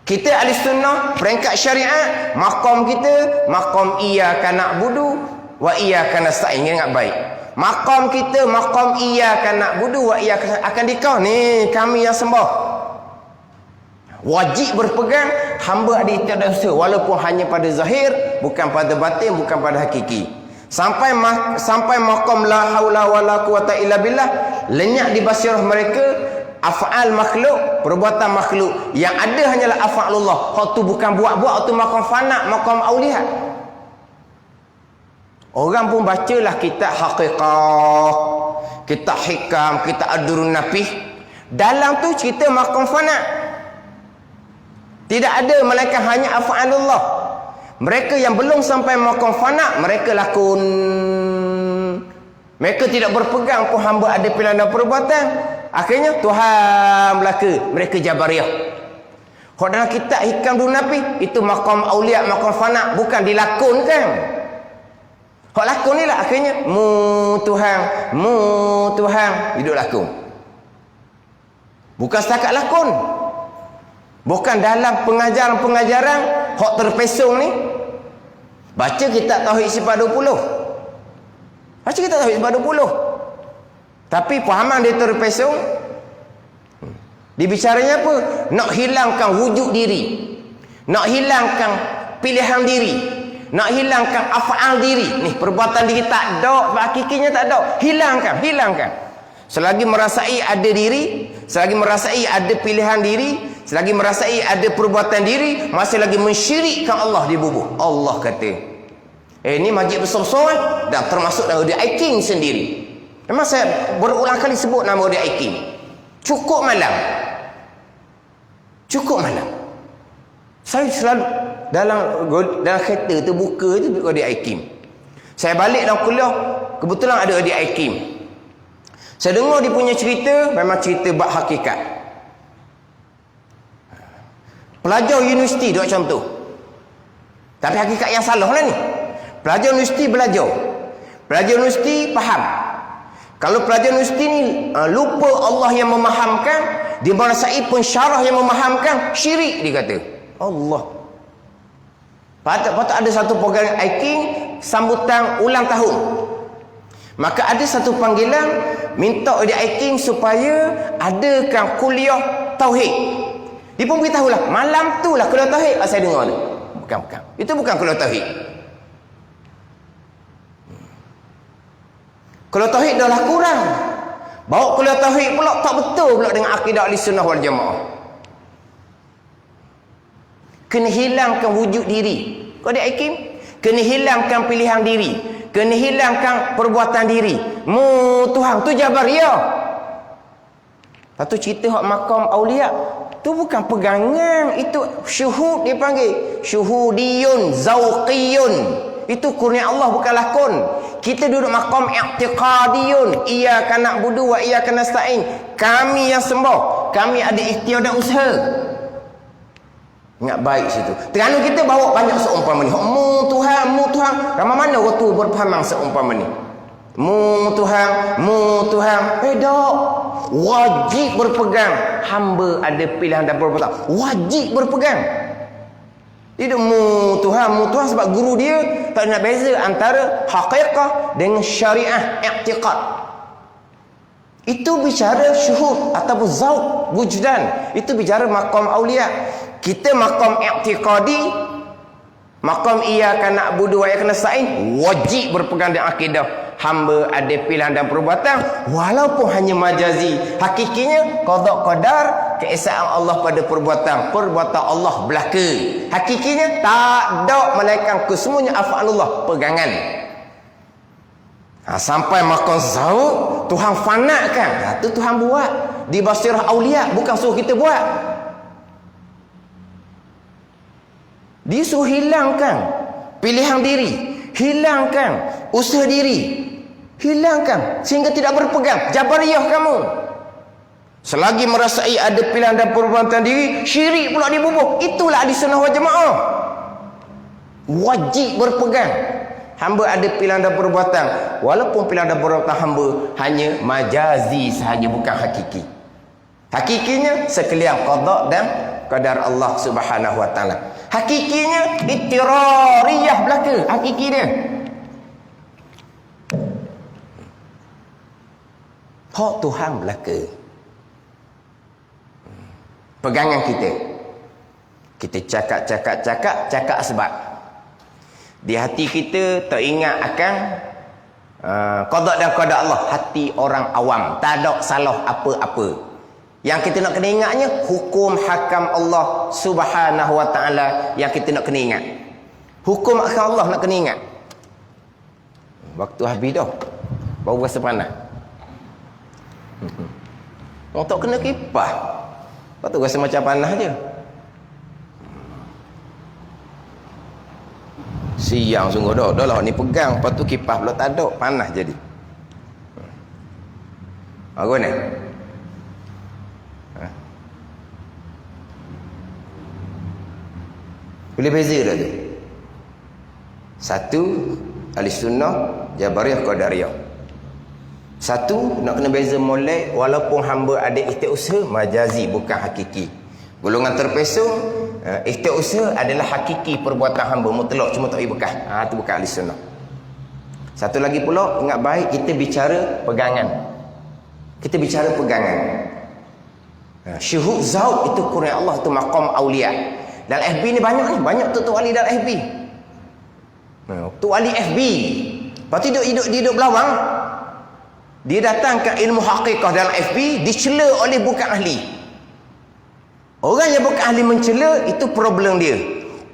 Kita ahli sunnah peringkat syariat, maqam kita maqam iyyaka na'budu wa iyyaka nasta'in. Ingat baik. Maqam kita maqam iyyaka na'budu wa iyyaka akan dikau ni kami yang sembah. Wajib berpegang hamba ada ikhtiar usaha walaupun hanya pada zahir, bukan pada batin, bukan pada hakiki. Sampai maqam la haula wala quwata illa billah lenyap di basirah mereka Af'al makhluk, perbuatan makhluk. Yang ada hanyalah af'alullah. Hak tu bukan buat-buat, tu maqam fana, maqam auliya. Orang pun bacalah kitab haqiqah, kitab hikam, kitab adurun napih. Dalam tu cerita maqam fana. Tidak ada melainkan hanya af'alullah. Mereka yang belum sampai maqam fana, mereka lakon. Mereka tidak berpegang pun hamba ada pilihan dan perbuatan. Akhirnya Tuhan belaka. Mereka Jabariyah. Kalau dalam kitab hikam dun nabi, itu maqam aulia, maqam fana, bukan dilakonkan. Kalau lakon ni lah akhirnya mu Tuhan hidup lakon. Bukan setakat lakon. Bukan dalam pengajaran-pengajaran hak terpesong ni. Baca kitab Tauhid sifat 20. Baca kitab Tauhid sifat 20. Tapi pahaman dia terpesong. Dibicaranya apa? Nak hilangkan wujud diri. Nak hilangkan pilihan diri. Nak hilangkan af'al diri. Ni perbuatan diri tak ada, hakikinya tak ada. Hilangkan. Selagi merasai ada diri, selagi merasai ada pilihan diri, selagi merasai ada perbuatan diri, masih lagi mensyirikkan Allah di bubuh. Allah kata, ini majlis besar-besar dan termasuk nama dia Aiking sendiri. Memang saya berulang kali sebut nama dia Aiking. Cukup malam. Saya selalu dalam kereta tu buka tu dia Aiking. Saya balik dalam kuliah, kebetulan ada dia Aiking. Saya dengar dia punya cerita, memang cerita bab hakikat. Pelajar universiti dia macam tu. Tapi hakikat yang salah lah ni. Pelajar universiti belajar. Pelajar universiti faham. Kalau pelajar universiti ni lupa Allah yang memahamkan, dia merasai pensyarah yang memahamkan, syirik dia kata. Allah. Patut ada satu program Aiking sambutan ulang tahun. Maka ada satu panggilan minta dia Aiking supaya adakan kuliah tauhid. Dia pun beritahulah, malam tu lah kuliah tauhid. Saya dengar tu. Bukan. Itu bukan kuliah tauhid. Kuliah tauhid dah lah kurang. Bawa kuliah tauhid pula tak betul pula dengan akidah Ahlussunnah wal Jamaah. Kena hilangkan wujud diri. Kau dia Aiking, kena hilangkan pilihan diri. Kena hilangkan perbuatan diri. Tuhan tu Jabariyah. Lepas tu cerita hak makam aulia. Tu bukan pegangan. Itu syuhud dia panggil. Syuhudiyun, zauqiyun. Itu kurnia Allah, bukan lakon. Kita duduk makam i'tiqadiyun. Iyyaka na'budu wa iyyaka nasta'in. Kami yang sembah. Kami ada ikhtiar dan usaha. Ingat baik situ. Kerana kita bawa banyak seumpama ni. Mu Tuhan. Ramai mana orang tu berpahamang seumpama ni. Mu Tuhan. Tak. Wajib berpegang. Hamba ada pilihan dan perbuatan. Wajib berpegang. Dia mu Tuhan sebab guru dia tak nak beza antara haqiqah dengan syariah i'tiqad. Itu bicara syuhud ataupun zauq wujdan. Itu bicara maqam aulia. Kita maqam i'tiqadi, maqam iyyaka na'budu wa iyyaka nasta'in, wajib berpegang dengan akidah hamba ada pilihan dan perbuatan walaupun hanya majazi. Hakikinya qada qadar, keesaan Allah pada perbuatan Allah belaka. Hakikinya tak ada melainkan kesemuanya af'alullah, pegangan. Sampai maqam zauq, Tuhan fanakan. Itu Tuhan buat di basirah aulia, bukan suruh kita buat. Dia suruh hilangkan pilihan diri, hilangkan usaha diri, hilangkan sehingga tidak berpegang. Jabariyah kamu. Selagi merasai ada pilihan dan perbuatan diri, syirik pula dibubuh. Itulah Ahlussunnah wal Jamaah. Wajib berpegang. Hamba ada pilihan dan perbuatan, walaupun pilihan dan perbuatan hamba hanya majazi sahaja, bukan hakiki. Hakikinya sekalian qada dan qadar Allah Subhanahu wa taala. Hakikinya ittirariyah belaka. Hakiki dia hak Tuhan belaka. Pegangan kita cakap sebab di hati kita teringat akan qada dan qada Allah. Hati orang awam tak ada salah apa-apa. Yang kita nak kena ingatnya hukum hakam Allah Subhanahu wa taala yang kita nak kena ingat. Hukum hakam Allah nak kena ingat. Waktu habis dah. Baru rasa panas. Orang tak kena kipas. Lepas tu rasa macam panas je. Siang sungguh dah. Dah lah ni pegang. Lepas tu kipas pula tak ada. Panas jadi. Apa ni? Boleh beza dah tu. Satu ahli sunnah, Jabariyah, Qadariyah. Satu nak kena beza molek walaupun hamba ada istiusaha majazi bukan hakiki. Golongan terpesong istiusaha adalah hakiki perbuatan hamba mutlak cuma tak bekas. Tu bukan ahli sunnah. Satu lagi pula ingat baik kita bicara pegangan. Kita bicara pegangan. Syuhud zaud itu kurnia Allah, itu maqam aulia. Dalam FB ni banyak tu wali dalam FB. Tu wali FB. Lepas tu duduk belawang. Dia datang ke ilmu hakikah dalam FB, dicela oleh bukan ahli. Orang yang bukan ahli mencela, itu problem dia.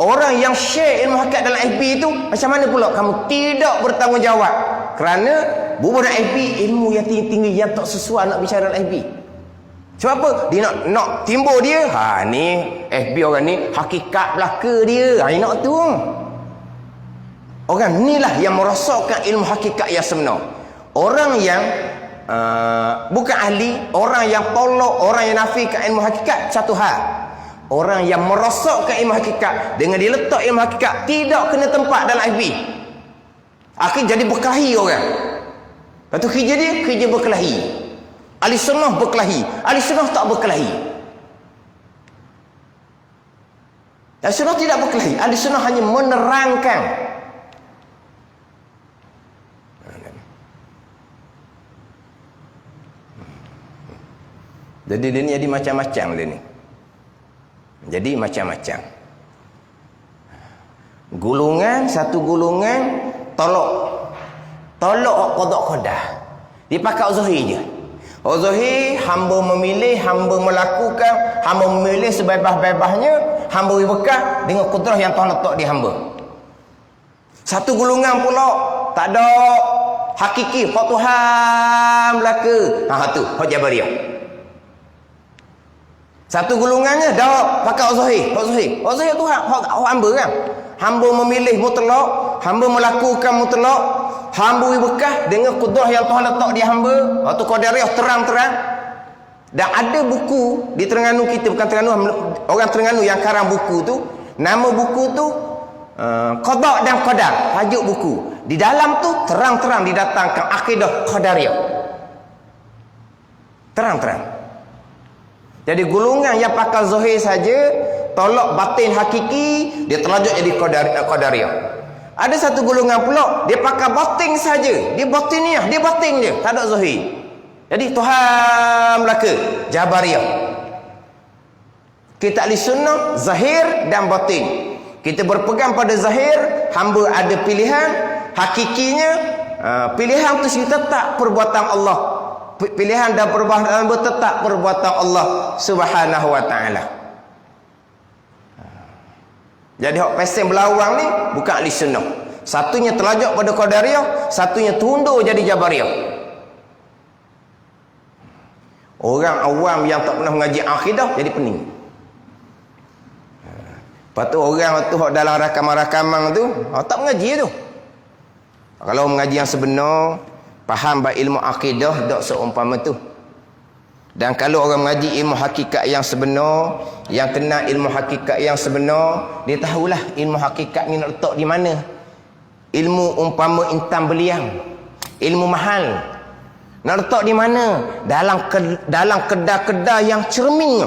Orang yang share ilmu hakikat dalam FB itu, macam mana pula kamu tidak bertanggungjawab? Kerana bubuh dalam FB, ilmu yang tinggi-tinggi yang tak sesuai nak bicara dalam FB. Sebab apa? Dia nak timbul dia. Ni FB orang ni hakikat belaka dia. Dia nak tu. Orang inilah yang merosakkan ilmu hakikat yang sebenar. Orang yang bukan ahli, orang yang tolak, orang yang nafikan ilmu hakikat, satu hal. Orang yang merosakkan ilmu hakikat dengan dia letak ilmu hakikat tidak kena tempat dalam FB. Akhirnya jadi berkelahi orang. Lepas tu kerja dia, kerja berkelahi. Ahli sunnah berkelahi. Ahli sunnah tak berkelahi. Ahli sunnah tidak berkelahi. Ahli sunnah hanya menerangkan. Jadi dia ni jadi macam-macam dia ni. Jadi macam-macam. Satu golongan tolak qada qadah. Dia pakai zahir je. Zahir hamba memilih, hamba melakukan, hamba memilih sebebas-bebasnya, hamba bekas dengan kudrah yang Tuhan letak di hamba. Satu golongan pula tak ada hakiki, hak Tuhan belaka. Tu hak Jabariyah. Satu golongannya dah pakai zahir, hak zahir. Hak zahir tu hak hamba kan. Hamba memilih mutlak, hamba melakukan mutlak, hamba bekas dengan kudrah yang Tuhan letak di hamba. Waktu Qadariyah terang-terang. Dan ada buku di Terengganu kita, bukan Terengganu, orang Terengganu yang karang buku tu, nama buku tu Qada dan Qadar, tajuk buku. Di dalam tu terang-terang didatangkan akidah Qadariyah. Terang-terang. Jadi golongan yang pakai zahir saja, tolak batin hakiki, dia terlanjut jadi Qadariyah. Ada satu golongan pula, dia pakai batin saja. Dia batiniah, dia batin je, tak ada zahir. Jadi Tuhan belaka, Jabariyah. Kita ahli sunnah, zahir dan batin. Kita berpegang pada zahir, hamba ada pilihan, hakikinya pilihan itu tetap perbuatan Allah. Pilihan dan perbuatan hamba tetap perbuatan Allah Subhanahu wa taala. Jadi hak pesen belawang ni bukan ahli sunnah. Satunya terlajak pada Qadariyah, satunya tundur jadi Jabariyah. Orang awam yang tak pernah mengaji akidah jadi pening. Lepas tu orang tu dalam rakaman-rakaman tu tak mengaji tu. Kalau mengaji yang sebenar, faham baik ilmu akidah tak seumpama tu. Dan kalau orang mengaji ilmu hakikat yang sebenar, yang kenal ilmu hakikat yang sebenar, dia tahulah ilmu hakikat ni nak letak di mana. Ilmu umpama intan beliang, ilmu mahal, nak letak di mana? Dalam kedai-kedai yang cermin.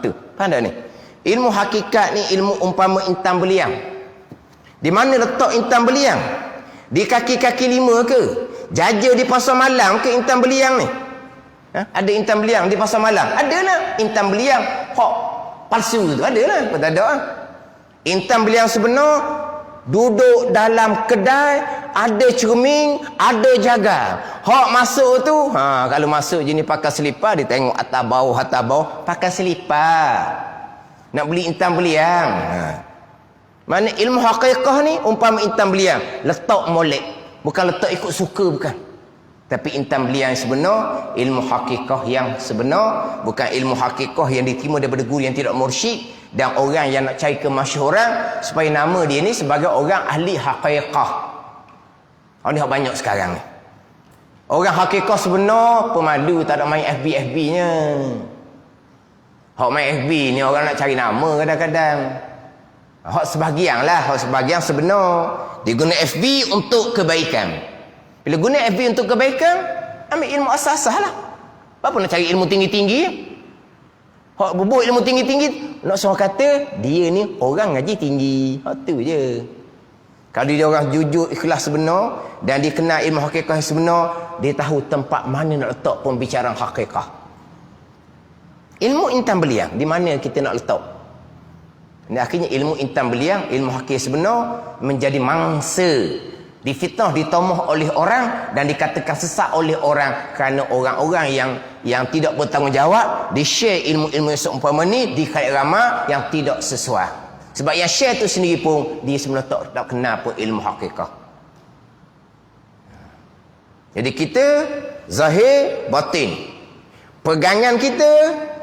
Tu, faham tak ni? Ilmu hakikat ni ilmu umpama intan beliang. Di mana letak intan beliang? Di kaki-kaki 5 ke? Jaja di Pasar Malang ke intan beliang ni? Ada intan beliang di Pasar Malang? Adalah intan beliang hak palsu tu, adalah. Tak ada. Intan beliang sebenar Duduk dalam kedai, ada cermin, ada jaga. Hak masuk tu, kalau masuk jenis pakai selipar, dia tengok atas bawah, pakai selipar. Nak beli intan beliang. Mana ilmu haqiqah ni, umpama intan beliang, letak molek. Bukan letak ikut suka, bukan. Tapi intan beliang yang sebenar, ilmu haqiqah yang sebenar, bukan ilmu haqiqah yang diterima daripada guru yang tidak mursyid dan orang yang nak cari kemasyhuran supaya nama dia ni sebagai orang ahli haqiqah. Ini banyak sekarang ni. Orang haqiqah sebenar pemalu, tak ada main FB-nya. Hak main FB ni orang nak cari nama kadang-kadang. Hak sebahagian lah, hak sebahagian sebenar. Dia guna FB untuk kebaikan. Bila guna FB untuk kebaikan, ambil ilmu asas lah. Apa nak cari ilmu tinggi-tinggi? Hak bubuh ilmu tinggi-tinggi, nak suruh kata dia ni orang ngaji tinggi. Hak tu je. Kalau dia orang jujur, ikhlas sebenar dan dia kenal ilmu hakikat yang sebenar, dia tahu tempat mana nak letak pembicaraan hakikat. Ilmu intan beliang, di mana kita nak letak? Dan akhirnya ilmu intan beliang, ilmu hakikat sebenar menjadi mangsa, difitnah, ditomoh oleh orang dan dikatakan sesat oleh orang kerana orang-orang yang tidak bertanggungjawab di-share ilmu-ilmu yang seumpama ni di khalayak ramai yang tidak sesuai. Sebab yang share tu sendiri pun dia sebenarnya tak kenal pun ilmu hakikat. Jadi kita zahir batin. Pegangan kita,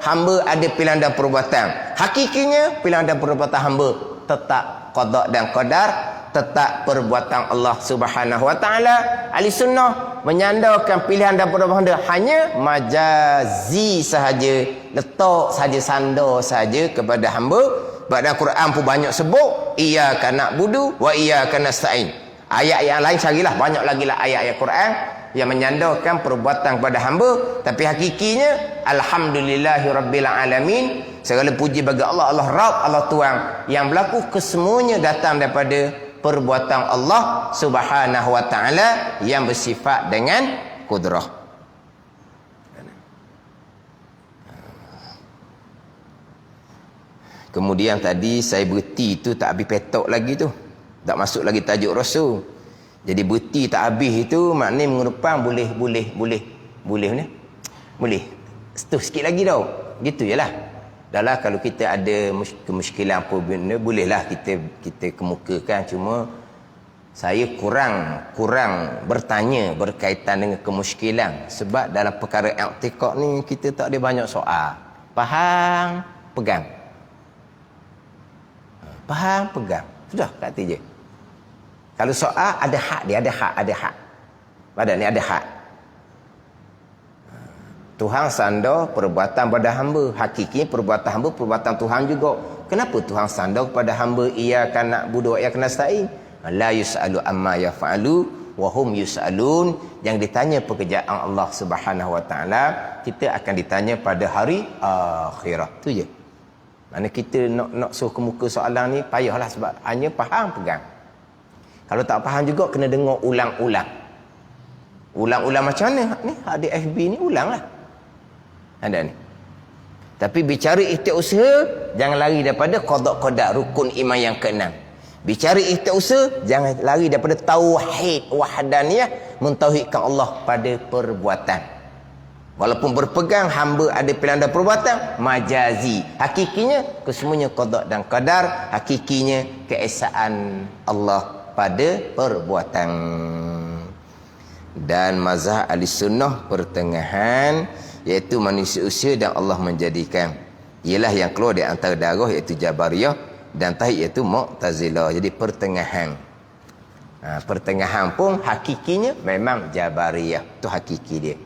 hamba ada pilihan dan perbuatan. Hakikinya pilihan dan perbuatan hamba tetap qada dan qadar, tetap perbuatan Allah Subhanahu wa taala. Ahli sunnah menyandarkan pilihan dan perbuatan dia hanya majazi sahaja, letak sahaja, sandar sahaja kepada hamba. Dalam Quran pun banyak sebut iyyaka na'budu wa iyyaka nasta'in. Ayat yang lain carilah, banyak lagi lah ayat-ayat Quran yang menyandarkan perbuatan kepada hamba, tapi hakikinya alhamdulillahirabbil alamin. Segala puji bagi Allah, Allah Rabb, Allah Tuhan. Yang berlaku kesemuanya datang daripada perbuatan Allah Subhanahu wa taala yang bersifat dengan kudrah. Kemudian tadi saya berhenti tu tak habis petok lagi tu. Tak masuk lagi tajuk Rasul. Jadi berhenti tak habis itu maknanya minggu depan boleh ni. Boleh. Setuh sikit lagi tau. Gitu jelah. Dahlah kalau kita ada kemusykilan apa benda bolehlah kita kemukakan, cuma saya kurang bertanya berkaitan dengan kemusykilan sebab dalam perkara i'tiqad ni kita tak ada banyak soal. Faham, pegang. Faham, pegang. Sudah, kata je. Kalau soal ada hak dia, ada hak. Pada ni ada hak. Tuhan sandar perbuatan pada hamba. Hakikinya perbuatan hamba, perbuatan Tuhan juga. Kenapa Tuhan sandar kepada hamba iyyaka na'budu wa iyyaka nasta'in? La yus'alu amma yaf'alu wa hum yus'alun. Yang ditanya pekerjaan Allah Subhanahu wa taala, kita akan ditanya pada hari akhirat. Tu je. Mana kita nak suruh ke muka soalan ni payahlah sebab hanya faham, pegang. Kalau tak faham juga kena dengar ulang-ulang. Ulang-ulang macam mana? Ni ada FB ni ulanglah. Ada ni. Tapi bicara ikhtiar usaha, jangan lari daripada qada rukun iman yang keenam. Bicara ikhtiar usaha, jangan lari daripada tauhid wahdaniyah, mentauhidkan Allah pada perbuatan. Walaupun berpegang hamba ada pilihan dan perbuatan, majazi. Hakikinya kesemuanya qada dan qadar, hakikinya keesaan Allah pada perbuatan. Dan mazhab Ahlussunnah pertengahan, iaitu manusia dan Allah menjadikan, ialah yang keluar di antara darah, iaitu Jabariyah, dan Tahid iaitu Mu'tazilah. Jadi pertengahan. Pertengahan pun hakikinya memang Jabariyah. Itu hakiki dia.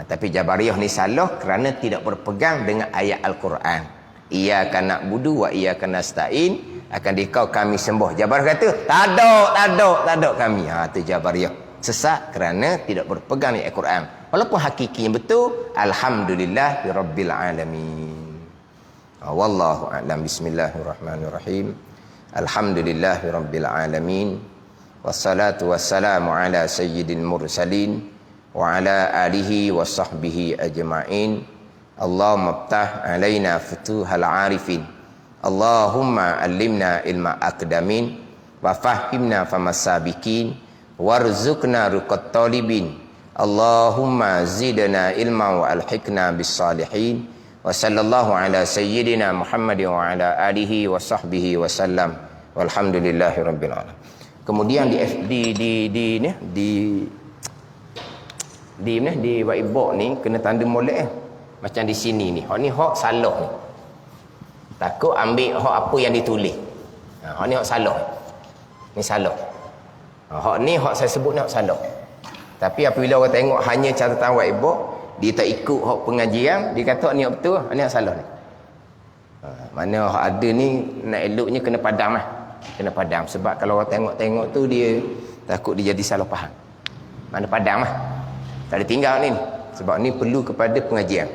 Tapi Jabariyah ni salah kerana tidak berpegang dengan ayat Al-Quran. Iyyaka na'budu wa iyyaka nasta'in. Akan dikau kami sembah. Jabariyah kata tak ada kami. Itu Jabariyah sesat kerana tidak berpegang dengan Al-Quran. Walaupun hakikinya betul, alhamdulillahirabbil alamin. Wallahu a'lam. Bismillahirrahmanirrahim. Alhamdulillahirabbil alamin. Wassalatu wassalamu ala sayyidil mursalin wa ala alihi wa sahbihi ajma'in. Allahumma ftah alaina futuhal arifin. Allahumma allimna ilma aqdamin. wa fahimna famasabikin warzuqna ruqat talibin. Allahumma zidna ilma wa alhiqna bis salihin. Wa sallallahu ala sayyidina Muhammad wa ala alihi wa sahbihi wa sallam. Walhamdulillahi rabbil alamin. Kemudian di whiteboard ni kena tanda molek macam di sini ni. Hak ni hak salah ni. Takut ambil hak apa yang ditulis. Hak ni hak salah. Ni salah. Hak ni hak saya sebut ni hak salah. Tapi apabila orang tengok hanya catatan whiteboard, dia tak ikut hak pengajian, dia kata ni hak betul, ni hak salah ni. Mana hak ada ni nak eloknya kena padam lah. Kena padam sebab kalau orang tengok-tengok tu dia takut dia jadi salah faham. Mana padam lah. Tak ada tinggal ni. Sebab ni perlu kepada pengajian.